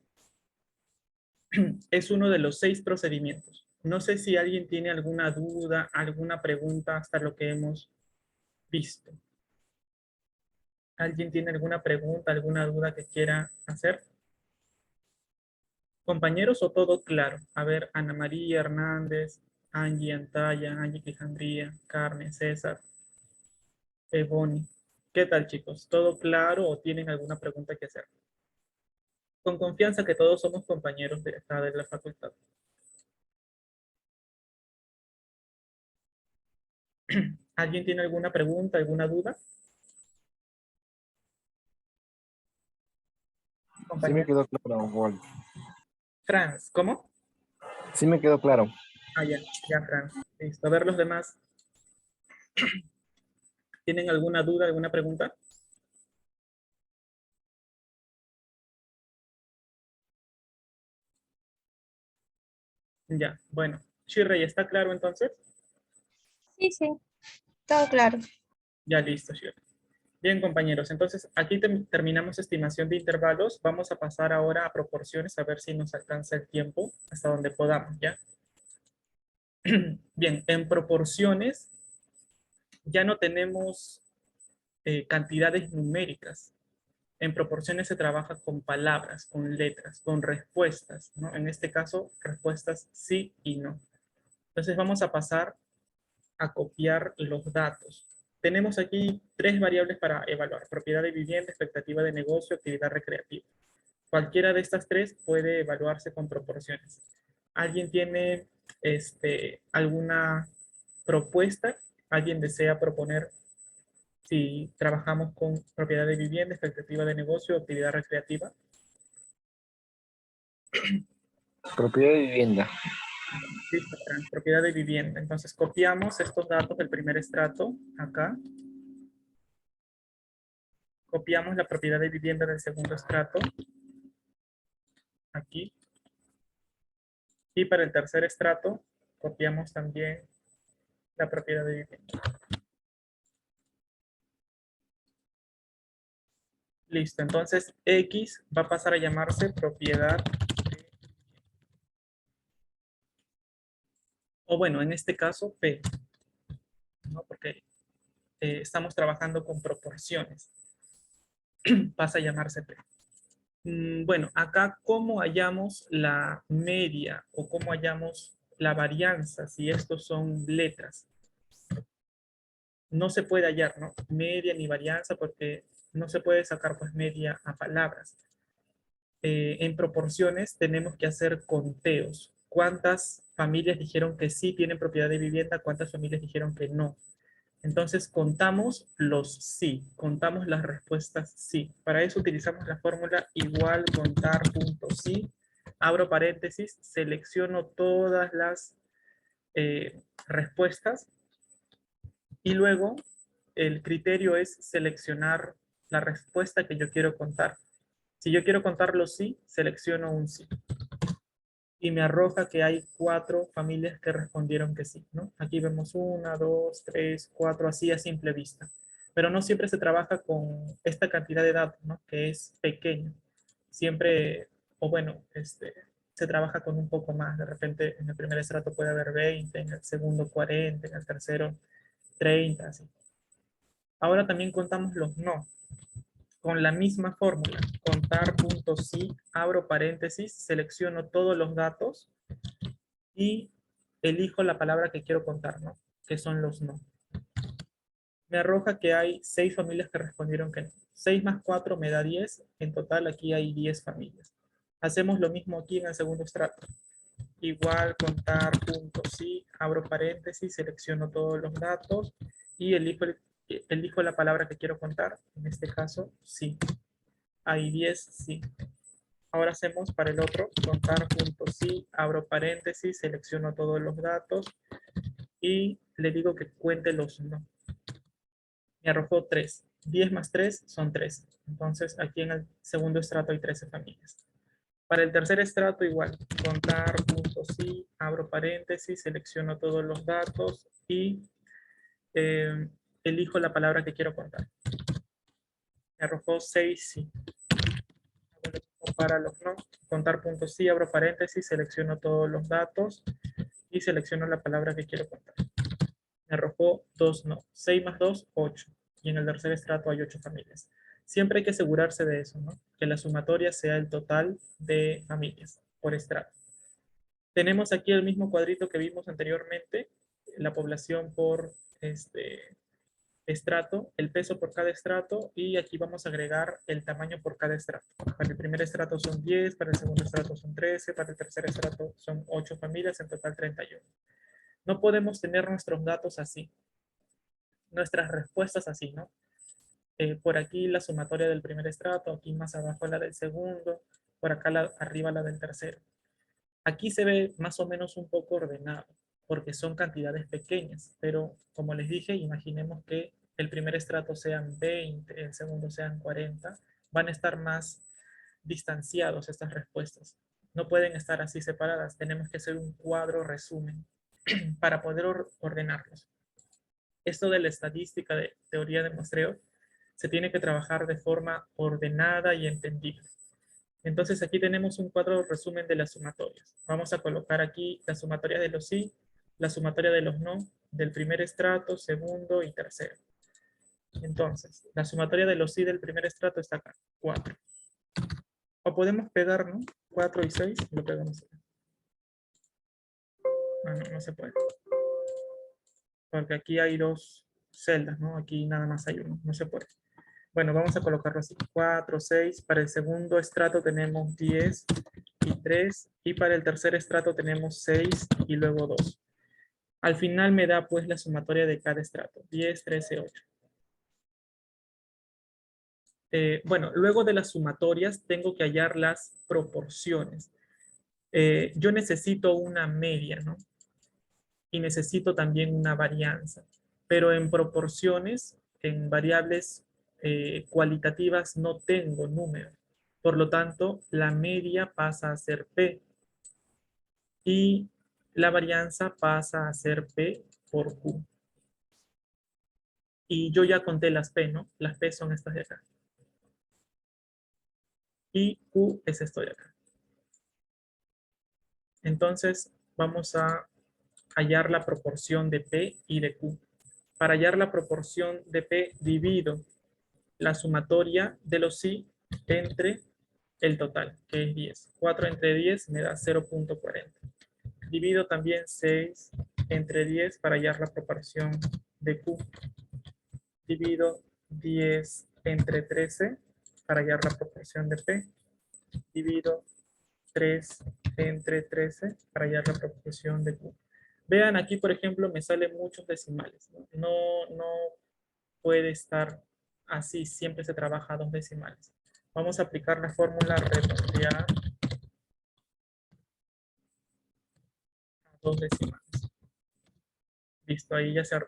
es uno de los 6 procedimientos. No sé si alguien tiene alguna duda, alguna pregunta hasta lo que hemos visto. ¿Alguien tiene alguna pregunta, alguna duda que quiera hacer? Compañeros, o todo claro. A ver, Ana María Hernández, Angie Antaya, Angie Quijandría, Carmen, César, Bonnie. ¿Qué tal, chicos? ¿Todo claro o tienen alguna pregunta que hacer? Con confianza que todos somos compañeros de acá de la facultad. ¿Alguien tiene alguna pregunta, alguna duda? Sí me Compañero. quedó claro, Wally. Franz, ¿cómo? Sí me quedó claro. Ah, ya, Franz. Listo. A ver los demás. ¿Tienen alguna duda, alguna pregunta? Ya, bueno. Shirley, ¿está claro entonces? Sí, sí. Todo claro. Ya listo, Shirley. Bien, compañeros, entonces aquí terminamos estimación de intervalos. Vamos a pasar ahora a proporciones, a ver si nos alcanza el tiempo hasta donde podamos, ¿ya? Bien, en proporciones ya no tenemos cantidades numéricas. En proporciones se trabaja con palabras, con letras, con respuestas, ¿no? En este caso, respuestas sí y no. Entonces vamos a pasar a copiar los datos. Tenemos aquí 3 variables para evaluar: propiedad de vivienda, expectativa de negocio, actividad recreativa. Cualquiera de estas 3 puede evaluarse con proporciones. ¿Alguien tiene alguna propuesta? ¿Alguien desea proponer si trabajamos con propiedad de vivienda, expectativa de negocio, actividad recreativa? Propiedad de vivienda. Listo, Fran, propiedad de vivienda. Entonces copiamos estos datos del primer estrato acá. Copiamos la propiedad de vivienda del segundo estrato aquí. Y para el tercer estrato copiamos también la propiedad de vivienda. Listo, entonces X va a pasar a llamarse propiedad de, o bueno, en este caso P, ¿no? Porque estamos trabajando con proporciones. Pasa a llamarse P. Bueno, acá cómo hallamos la media o cómo hallamos la varianza si estos son letras. No se puede hallar, ¿no? Media ni varianza porque no se puede sacar pues media a palabras. En proporciones tenemos que hacer conteos. ¿Cuántas familias dijeron que sí tienen propiedad de vivienda? ¿Cuántas familias dijeron que no? Entonces contamos los sí, contamos las respuestas sí. Para eso utilizamos la fórmula igual contar punto sí. Abro paréntesis, selecciono todas las respuestas y luego el criterio es seleccionar la respuesta que yo quiero contar. Si yo quiero contar los sí, selecciono un sí. Y me arroja que hay 4 familias que respondieron que sí, ¿no? Aquí vemos 1, 2, 3, 4, así a simple vista. Pero no siempre se trabaja con esta cantidad de datos, ¿no? Que es pequeño. Siempre, o bueno, se trabaja con un poco más. De repente en el primer estrato puede haber 20, en el segundo 40, en el tercero 30, así. Ahora también contamos los no. Con la misma fórmula, contar punto sí, abro paréntesis, selecciono todos los datos y elijo la palabra que quiero contar, ¿no? Que son los no. Me arroja que hay 6 familias que respondieron que no. 6 más 4 me da 10. En total aquí hay 10 familias. Hacemos lo mismo aquí en el segundo estrato. igual contar punto sí, abro paréntesis, selecciono todos los datos y elijo la palabra que quiero contar. En este caso, sí. Hay 10, sí. Ahora hacemos para el otro, contar punto sí, abro paréntesis, selecciono todos los datos y le digo que cuente los no. Me arrojó 3. 10 más 3 son 13. Entonces aquí en el segundo estrato hay 13 familias. Para el tercer estrato igual, contar punto sí, abro paréntesis, selecciono todos los datos y eh, elijo la palabra que quiero contar. Me arrojó 6 sí. Para los no, contar punto sí, abro paréntesis, selecciono todos los datos y selecciono la palabra que quiero contar. Me arrojó 2 no. 6 más 2, 8. Y en el tercer estrato hay 8 familias. Siempre hay que asegurarse de eso, ¿no? Que la sumatoria sea el total de familias por estrato. Tenemos aquí el mismo cuadrito que vimos anteriormente, la población por estrato, el peso por cada estrato, y aquí vamos a agregar el tamaño por cada estrato. Para el primer estrato son 10, para el segundo estrato son 13, para el tercer estrato son 8 familias, en total 31. No podemos tener nuestros datos así, nuestras respuestas así, ¿no? Por aquí la sumatoria del primer estrato, aquí más abajo la del segundo, por acá arriba la del tercero. Aquí se ve más o menos un poco ordenado, porque son cantidades pequeñas, pero como les dije, imaginemos que el primer estrato sean 20, el segundo sean 40, van a estar más distanciados estas respuestas. No pueden estar así separadas, tenemos que hacer un cuadro resumen para poder ordenarlos. Esto de la estadística de teoría de muestreo se tiene que trabajar de forma ordenada y entendible. Entonces aquí tenemos un cuadro resumen de las sumatorias. Vamos a colocar aquí la sumatoria de los sí, la sumatoria de los no, del primer estrato, segundo y tercero. Entonces, la sumatoria de los sí del primer estrato está acá, 4. O podemos pegar, ¿no? 4 y 6, lo pegamos acá. Ah, no, no se puede. Porque aquí hay dos celdas, ¿no? Aquí nada más hay uno, no se puede. Bueno, vamos a colocarlo así. 4, 6. Para el segundo estrato tenemos 10 y 3. Y para el tercer estrato tenemos 6 y luego 2. Al final me da pues la sumatoria de cada estrato. 10, 13, 8. Bueno, luego de las sumatorias tengo que hallar las proporciones. Yo necesito una media, ¿no? Y necesito también una varianza. Pero en proporciones, en variables cualitativas, no tengo números. Por lo tanto, la media pasa a ser P. Y la varianza pasa a ser P por Q. Y yo ya conté las P, ¿no? Las P son estas de acá. Y Q es esto de acá. Entonces, vamos a hallar la proporción de P y de Q. Para hallar la proporción de P, divido la sumatoria de los sí entre el total, que es 10. 4 entre 10 me da 0.40. Divido también 6 entre 10 para hallar la proporción de Q. Divido 10 entre 13 para hallar la proporción de P. Divido 3 entre 13 para hallar la proporción de Q. Vean aquí, por ejemplo, me salen muchos decimales. No puede estar así, siempre se trabaja a 2 decimales. Vamos a aplicar la fórmula redondear a 2 decimales. Listo, ahí ya se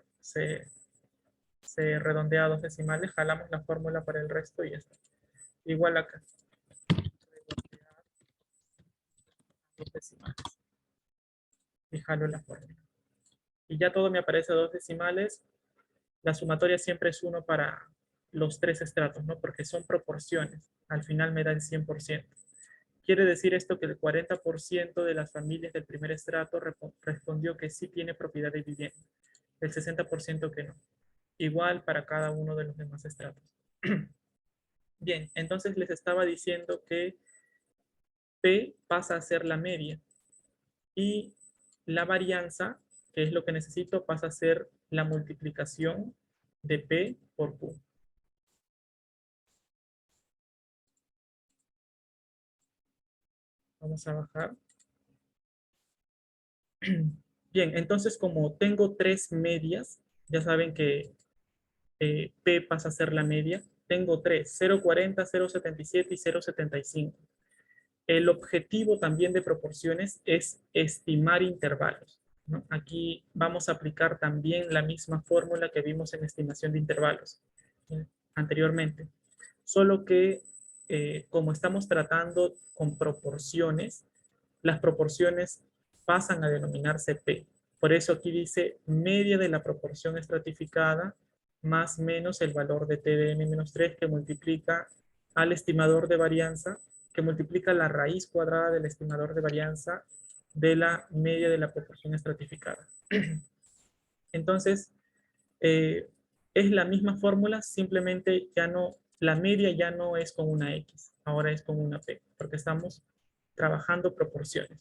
redondea a 2 decimales, jalamos la fórmula para el resto y ya está. Igual acá. Redondear a 2 decimales. Y jalo la fórmula. Y ya todo me aparece a 2 decimales. La sumatoria siempre es 1 para los 3 estratos, ¿no? Porque son proporciones. Al final me da el 100%. Quiere decir esto que el 40% de las familias del primer estrato respondió que sí tiene propiedad de vivienda. El 60% que no. Igual para cada uno de los demás estratos. Bien, entonces les estaba diciendo que P pasa a ser la media. Y la varianza, que es lo que necesito, pasa a ser la multiplicación de P por Q. Vamos a bajar. Bien, entonces como tengo 3 medias, ya saben que P pasa a ser la media. Tengo 3, 0,40, 0,77 y 0,75. El objetivo también de proporciones es estimar intervalos, ¿no? Aquí vamos a aplicar también la misma fórmula que vimos en estimación de intervalos anteriormente. Solo que como estamos tratando con proporciones, las proporciones pasan a denominarse P. Por eso aquí dice media de la proporción estratificada más menos el valor de T de n-3 que multiplica al estimador de varianza, que multiplica la raíz cuadrada del estimador de varianza de la media de la proporción estratificada. Entonces, es la misma fórmula, simplemente ya no, la media ya no es con una X, ahora es con una P, porque estamos trabajando proporciones.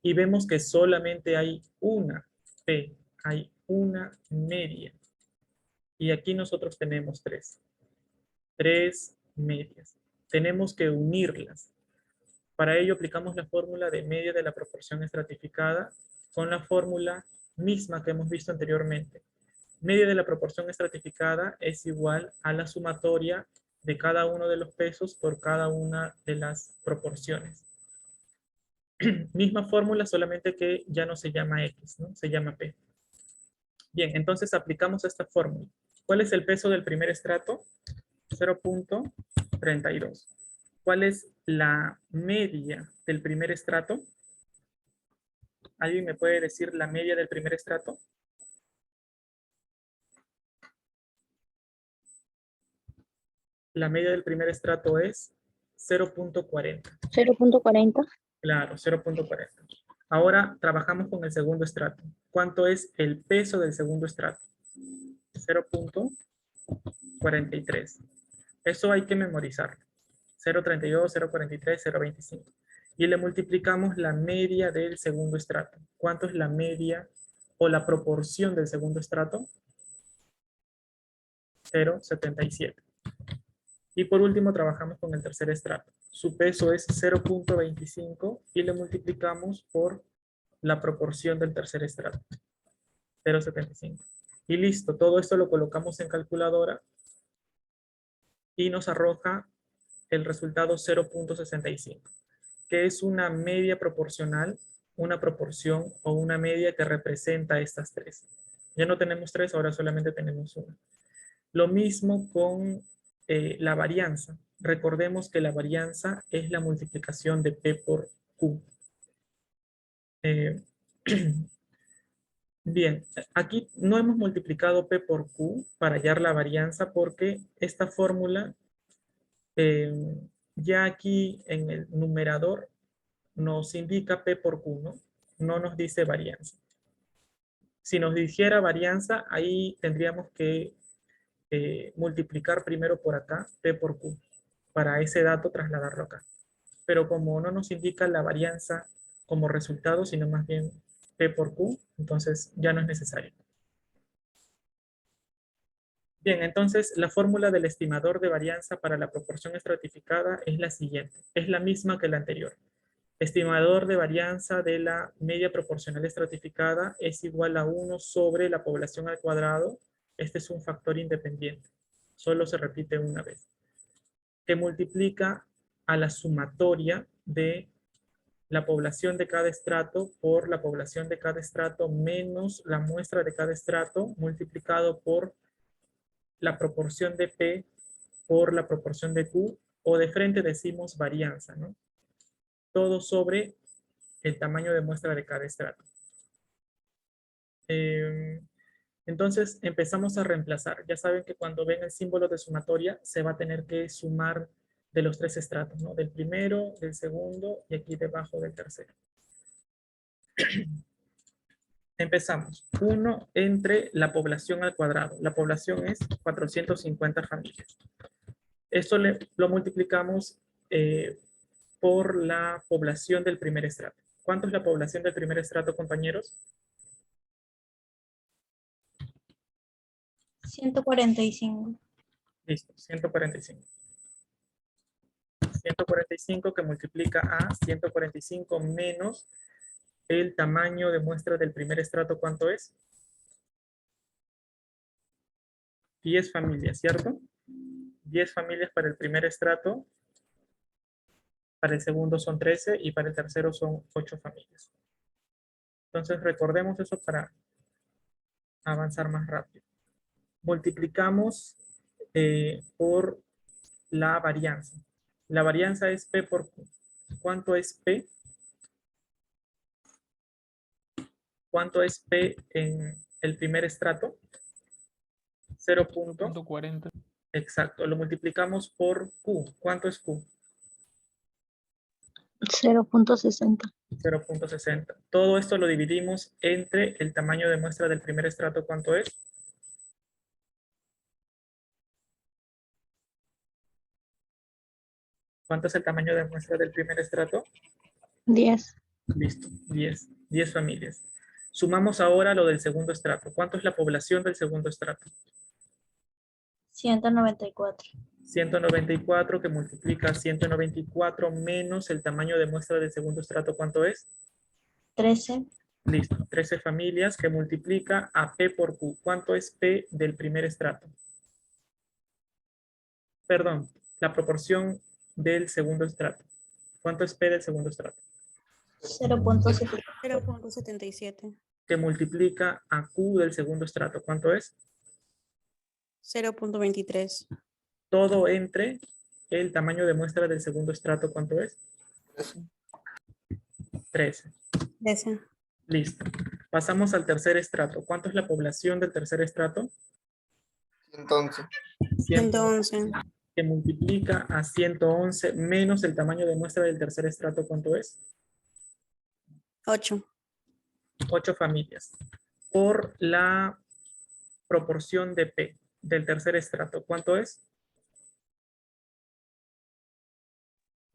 Y vemos que solamente hay una P, hay una media. Y aquí nosotros tenemos 3. 3 medias. Tenemos que unirlas. Para ello aplicamos la fórmula de media de la proporción estratificada con la fórmula misma que hemos visto anteriormente. Media de la proporción estratificada es igual a la sumatoria de cada uno de los pesos por cada una de las proporciones. Misma fórmula, solamente que ya no se llama X, ¿no? Se llama P. Bien, entonces aplicamos esta fórmula. ¿Cuál es el peso del primer estrato? 0,32. ¿Cuál es la media del primer estrato? ¿Alguien me puede decir la media del primer estrato? La media del primer estrato es 0,40. 0,40. Claro, 0,40. Ahora trabajamos con el segundo estrato. ¿Cuánto es el peso del segundo estrato? 0,43. Eso hay que memorizarlo. 0,32, 0,43, 0,25. Y le multiplicamos la media del segundo estrato. ¿Cuánto es la media o la proporción del segundo estrato? 0,77. Y por último trabajamos con el tercer estrato. Su peso es 0,25 y le multiplicamos por la proporción del tercer estrato. 0,75. Y listo, todo esto lo colocamos en calculadora y nos arroja el resultado 0,65, que es una media proporcional, una proporción o una media que representa estas 3. Ya no tenemos 3, ahora solamente tenemos 1. Lo mismo con la varianza. Recordemos que la varianza es la multiplicación de P por Q. Bien, aquí no hemos multiplicado P por Q para hallar la varianza porque esta fórmula ya aquí en el numerador nos indica P por Q, ¿no? No nos dice varianza. Si nos dijera varianza, ahí tendríamos que multiplicar primero por acá, P por Q, para ese dato trasladarlo acá. Pero como no nos indica la varianza como resultado, sino más bien P por Q, entonces ya no es necesario. Bien, entonces la fórmula del estimador de varianza para la proporción estratificada es la siguiente. Es la misma que la anterior. Estimador de varianza de la media proporcional estratificada es igual a 1 sobre la población al cuadrado. Este es un factor independiente. Solo se repite una vez. Que multiplica a la sumatoria de la población de cada estrato por la población de cada estrato menos la muestra de cada estrato multiplicado por la proporción de P por la proporción de Q, o de frente decimos varianza, ¿no? Todo sobre el tamaño de muestra de cada estrato. Entonces empezamos a reemplazar. Ya saben que cuando ven el símbolo de sumatoria se va a tener que sumar de los 3 estratos, ¿no? Del primero, del segundo y aquí debajo del tercero. Empezamos. 1 entre la población al cuadrado. La población es 450 familias. Esto lo multiplicamos por la población del primer estrato. ¿Cuánto es la población del primer estrato, compañeros? 145. Listo, 145. 145 que multiplica a 145 menos el tamaño de muestra del primer estrato, ¿cuánto es? 10 familias, ¿cierto? 10 familias para el primer estrato, para el segundo son 13 y para el tercero son 8 familias. Entonces recordemos eso para avanzar más rápido. Multiplicamos por la varianza. La varianza es P por Q. ¿Cuánto es P? ¿Cuánto es P en el primer estrato? 0.40. Exacto, lo multiplicamos por Q. ¿Cuánto es Q? 0.60. 0.60. Todo esto lo dividimos entre el tamaño de muestra del primer estrato. ¿Cuánto es? ¿Cuánto es el tamaño de muestra del primer estrato? 10. Listo, 10. 10 familias. Sumamos ahora lo del segundo estrato. ¿Cuánto es la población del segundo estrato? 194. 194 que multiplica 194 menos el tamaño de muestra del segundo estrato. ¿Cuánto es? 13. Listo, 13 familias que multiplica a P por Q. ¿Cuánto es P del primer estrato? Perdón, la proporción del segundo estrato. ¿Cuánto es P del segundo estrato? 0.70. 0.77. Que multiplica a Q del segundo estrato. ¿Cuánto es? 0.23. Todo entre el tamaño de muestra del segundo estrato. ¿Cuánto es? 13. 13. Listo. Pasamos al tercer estrato. ¿Cuánto es la población del tercer estrato? 111. 111. Que multiplica a 111 menos el tamaño de muestra del tercer estrato. ¿Cuánto es? 8. 8 familias. Por la proporción de P del tercer estrato. ¿Cuánto es?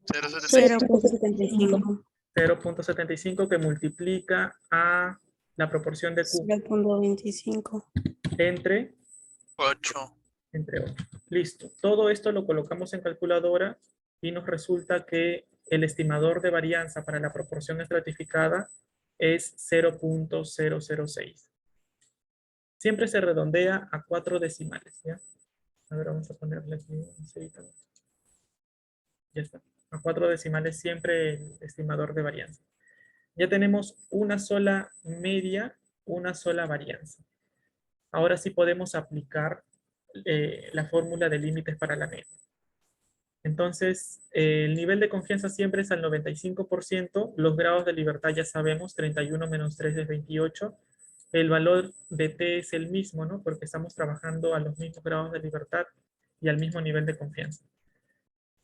0.75. 0.75 que multiplica a la proporción de Q 0.25. entre 8. entre 8. Listo. Todo esto lo colocamos en calculadora y nos resulta que el estimador de varianza para la proporción estratificada es 0.006. Siempre se redondea a 4 decimales, ¿ya? A ver, vamos a ponerle aquí un cerito. Ya está. A 4 decimales siempre el estimador de varianza. Ya tenemos una sola media, una sola varianza. Ahora sí podemos aplicar la fórmula de límites para la media. Entonces, el nivel de confianza siempre es al 95%. Los grados de libertad ya sabemos, 31 menos 3 es 28. El valor de t es el mismo, ¿no? Porque estamos trabajando a los mismos grados de libertad y al mismo nivel de confianza.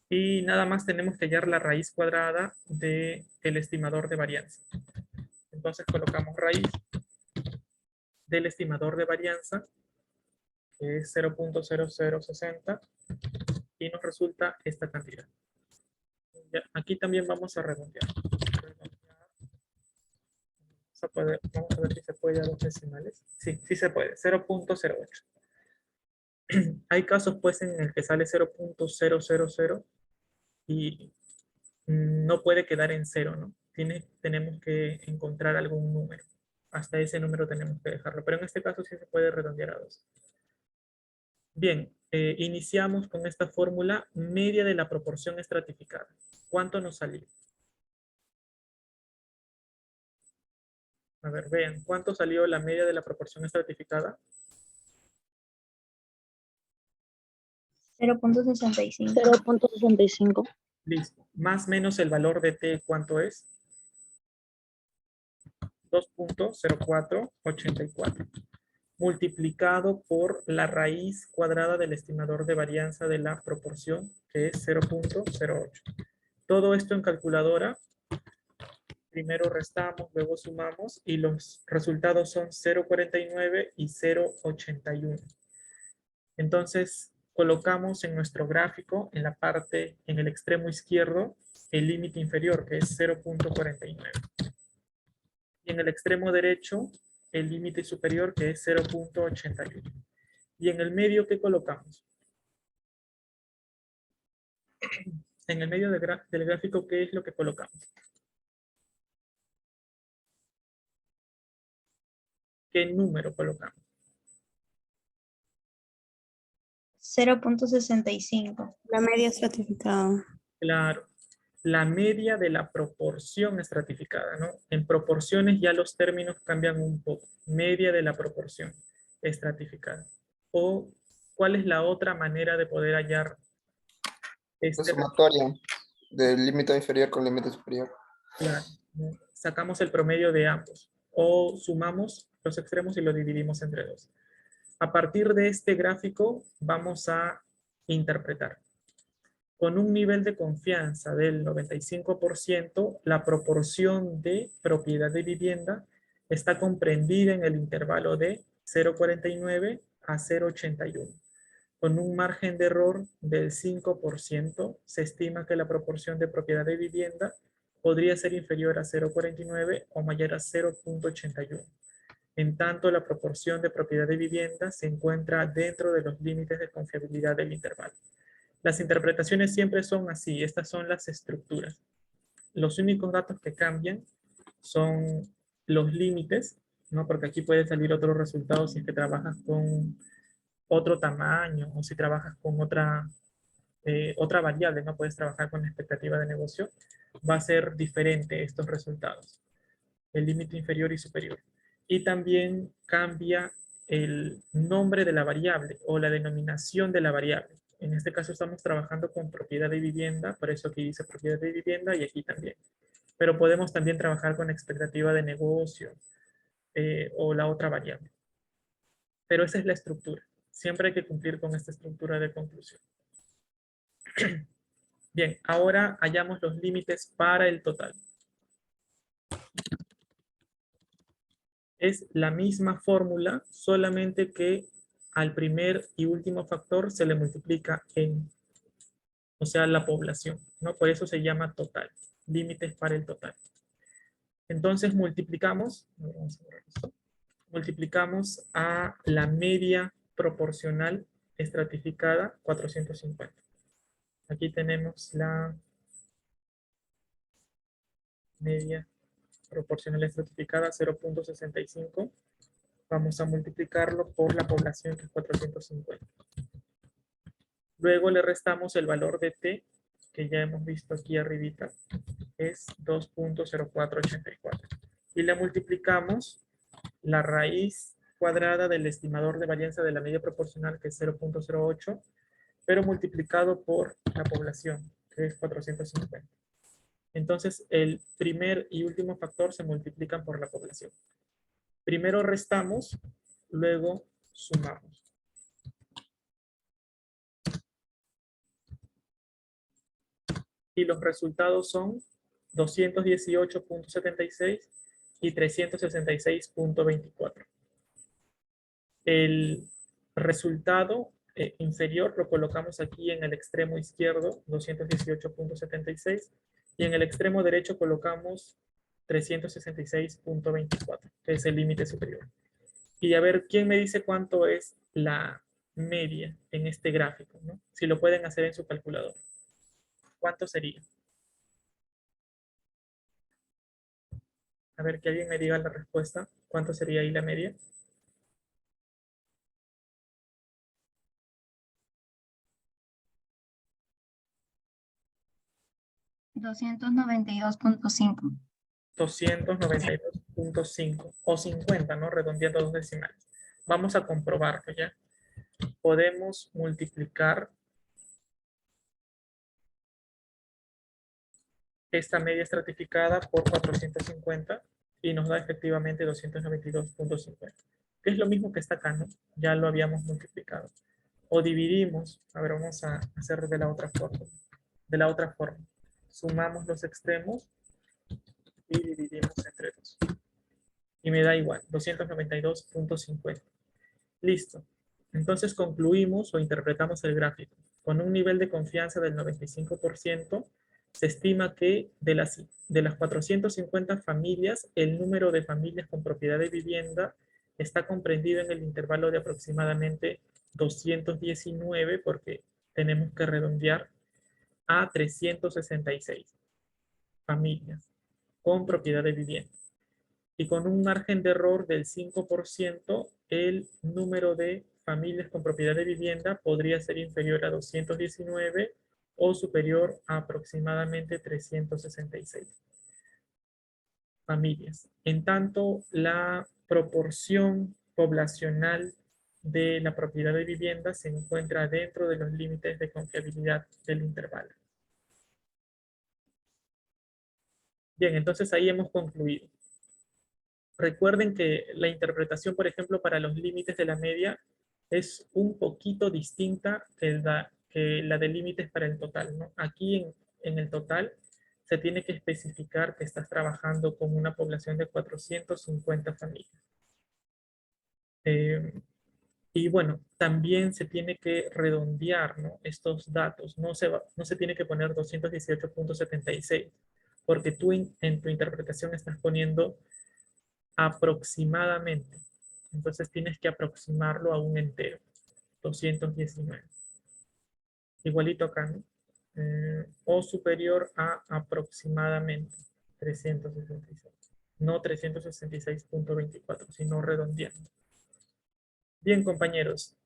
Y nada más tenemos que hallar la raíz cuadrada del estimador de varianza. Entonces colocamos raíz del estimador de varianza, que es 0.0060, y nos resulta esta cantidad. Ya, aquí también vamos a redondear. Vamos a ver si se puede a dos decimales. Sí, sí se puede, 0.08. Hay casos pues en el que sale 0.000 y no puede quedar en cero, ¿no? Tenemos que encontrar algún número. Hasta ese número tenemos que dejarlo. Pero en este caso sí se puede redondear a 2. Bien, iniciamos con esta fórmula media de la proporción estratificada. ¿Cuánto nos salió? A ver, vean, ¿cuánto salió la media de la proporción estratificada? 0.65. 0.65. Listo. Más menos el valor de t, ¿cuánto es? 2.0484. Multiplicado por la raíz cuadrada del estimador de varianza de la proporción, que es 0.08. Todo esto en calculadora. Primero restamos, luego sumamos y los resultados son 0.49 y 0.81. Entonces, colocamos en nuestro gráfico, en la parte, en el extremo izquierdo, el límite inferior, que es 0.49. Y en el extremo derecho, el límite superior, que es 0.81. Y en el medio, ¿qué colocamos? En el medio del gráfico, ¿qué es lo que colocamos? ¿qué número colocamos? 0.65. La media estratificada. Claro, la media de la proporción estratificada, ¿no? En proporciones ya los términos cambian un poco. Media de la proporción estratificada. O, ¿cuál es la otra manera de poder hallar La este? sumatoria del límite inferior con límite superior. Claro, ¿no? Sacamos el promedio de ambos. O sumamos los extremos y lo dividimos entre dos. A partir de este gráfico vamos a interpretar. Con un nivel de confianza del 95%, la proporción de propiedad de vivienda está comprendida en el intervalo de 0,49 a 0,81. Con un margen de error del 5%, se estima que la proporción de propiedad de vivienda podría ser inferior a 0,49 o mayor a 0,81. En tanto, la proporción de propiedad de vivienda se encuentra dentro de los límites de confiabilidad del intervalo. Las interpretaciones siempre son así, estas son las estructuras. Los únicos datos que cambian son los límites, ¿no? Porque aquí puede salir otro resultado si es que trabajas con otro tamaño o si trabajas con otra variable, no puedes trabajar con la expectativa de negocio, va a ser diferente estos resultados, el límite inferior y superior. Y también cambia el nombre de la variable o la denominación de la variable. En este caso estamos trabajando con propiedad de vivienda, por eso aquí dice propiedad de vivienda y aquí también. Pero podemos también trabajar con expectativa de negocio o la otra variable. Pero esa es la estructura. Siempre hay que cumplir con esta estructura de conclusión. Bien, ahora hallamos los límites para el total. Es la misma fórmula, solamente que al primer y último factor se le multiplica en, o sea, la población, ¿no? Por eso se llama total, límites para el total. Entonces multiplicamos, multiplicamos a la media proporcional estratificada 450. Aquí tenemos la media proporcional estratificada 0.65. Vamos a multiplicarlo por la población, que es 450. Luego le restamos el valor de t, que ya hemos visto aquí arribita, es 2.0484. Y le multiplicamos la raíz cuadrada del estimador de varianza de la media proporcional, que es 0.08, pero multiplicado por la población, que es 450. Entonces, el primer y último factor se multiplican por la población. Primero restamos, luego sumamos. Y los resultados son 218.76 y 366.24. El resultado inferior lo colocamos aquí en el extremo izquierdo, 218.76, y en el extremo derecho colocamos 366.24, que es el límite superior. Y a ver, ¿quién me dice cuánto es la media en este gráfico, ¿no? Si lo pueden hacer en su calculador. ¿Cuánto sería? A ver, que alguien me diga la respuesta. ¿Cuánto sería ahí la media? $292.5. 292.5 o 50, ¿no? Redondeando dos decimales. Vamos a comprobarlo ya. Podemos multiplicar esta media estratificada por 450 y nos da efectivamente 292.50. Que es lo mismo que está acá, ¿no? Ya lo habíamos multiplicado. O dividimos, a ver, vamos a hacer de la otra forma. De la otra forma. Sumamos los extremos y dividimos entre 2. Y me da igual, 292.50. Listo. Entonces concluimos o interpretamos el gráfico. Con un nivel de confianza del 95%, se estima que de las 450 familias, el número de familias con propiedad de vivienda está comprendido en el intervalo de aproximadamente 219, porque tenemos que redondear a 366 familias con propiedad de vivienda. y con un margen de error del 5%, el número de familias con propiedad de vivienda podría ser inferior a 219 o superior a aproximadamente 366 familias. En tanto, la proporción poblacional de la propiedad de vivienda se encuentra dentro de los límites de confiabilidad del intervalo. Bien, entonces ahí hemos concluido. Recuerden que la interpretación, por ejemplo, para los límites de la media es un poquito distinta que la de límites para el total, ¿no? Aquí en el total se tiene que especificar que estás trabajando con una población de 450 familias. Y bueno, también se tiene que redondear, ¿no?, estos datos. No se tiene que poner 218.76, porque tú en tu interpretación estás poniendo aproximadamente. Entonces tienes que aproximarlo a un entero. 219. Igualito acá, ¿no? O superior a aproximadamente 366. No 366.24, sino redondeando. Bien, compañeros,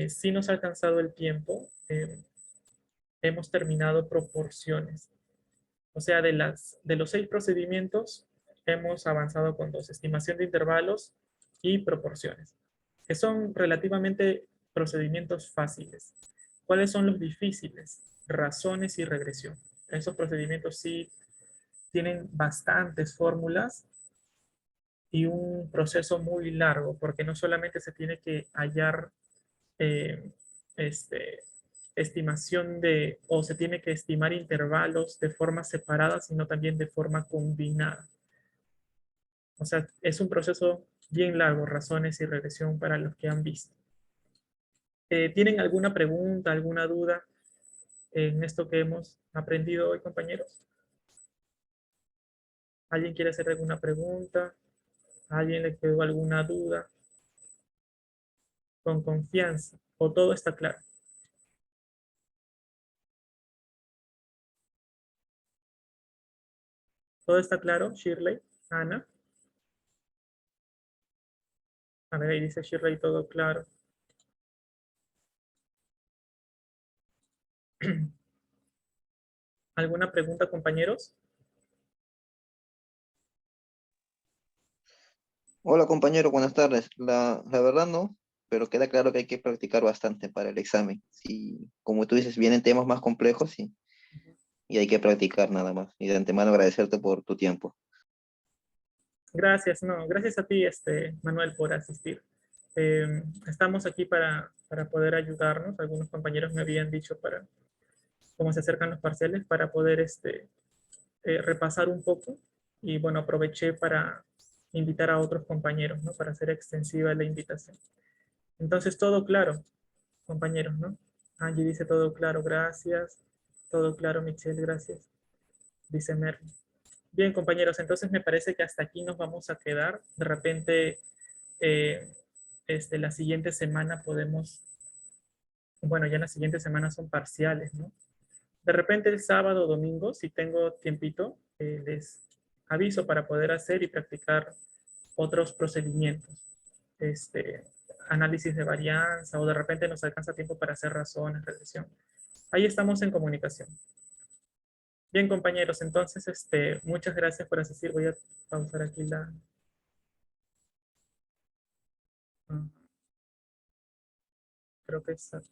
si nos ha alcanzado el tiempo. Hemos terminado proporciones. O sea, de los 6 procedimientos, hemos avanzado con 2, estimación de intervalos y proporciones, que son relativamente procedimientos fáciles. ¿Cuáles son los difíciles? Razones y regresión. Esos procedimientos sí tienen bastantes fórmulas y un proceso muy largo, porque no solamente se tiene que hallar eh, estimación o se tiene que estimar intervalos de forma separada, sino también de forma combinada. O sea, es un proceso bien largo, razones y regresión para los que han visto. ¿Tienen alguna pregunta, alguna duda en esto que hemos aprendido hoy, compañeros? ¿Alguien quiere hacer alguna pregunta? ¿A alguien le quedó alguna duda? Con confianza. ¿O todo está claro? ¿Todo está claro, Shirley? Ana. A ver, ahí dice Shirley, todo claro. ¿Alguna pregunta, compañeros? Hola compañero, buenas tardes. La verdad no, pero queda claro que hay que practicar bastante para el examen. Sí, como tú dices, vienen temas más complejos y hay que practicar nada más. Y de antemano agradecerte por tu tiempo. Gracias, no, gracias a ti, Manuel, por asistir. Estamos aquí para poder ayudarnos. Algunos compañeros me habían dicho para cómo se acercan los parciales, para poder repasar un poco. Y bueno, aproveché para invitar a otros compañeros, ¿no? Para hacer extensiva la invitación. Entonces, todo claro, compañeros, ¿no? Angie dice todo claro, gracias. Todo claro, Michelle, gracias. Dice Merly. Bien, compañeros, entonces me parece que hasta aquí nos vamos a quedar. De repente, eh, la siguiente semana podemos, bueno, ya en la siguiente semana son parciales, ¿no? De repente el sábado o domingo, si tengo tiempito, les aviso para poder hacer y practicar otros procedimientos. Análisis de varianza, o de repente nos alcanza tiempo para hacer razones, regresión. Ahí estamos en comunicación. Bien, compañeros, entonces, muchas gracias por asistir. Voy a pausar aquí la... Creo que está...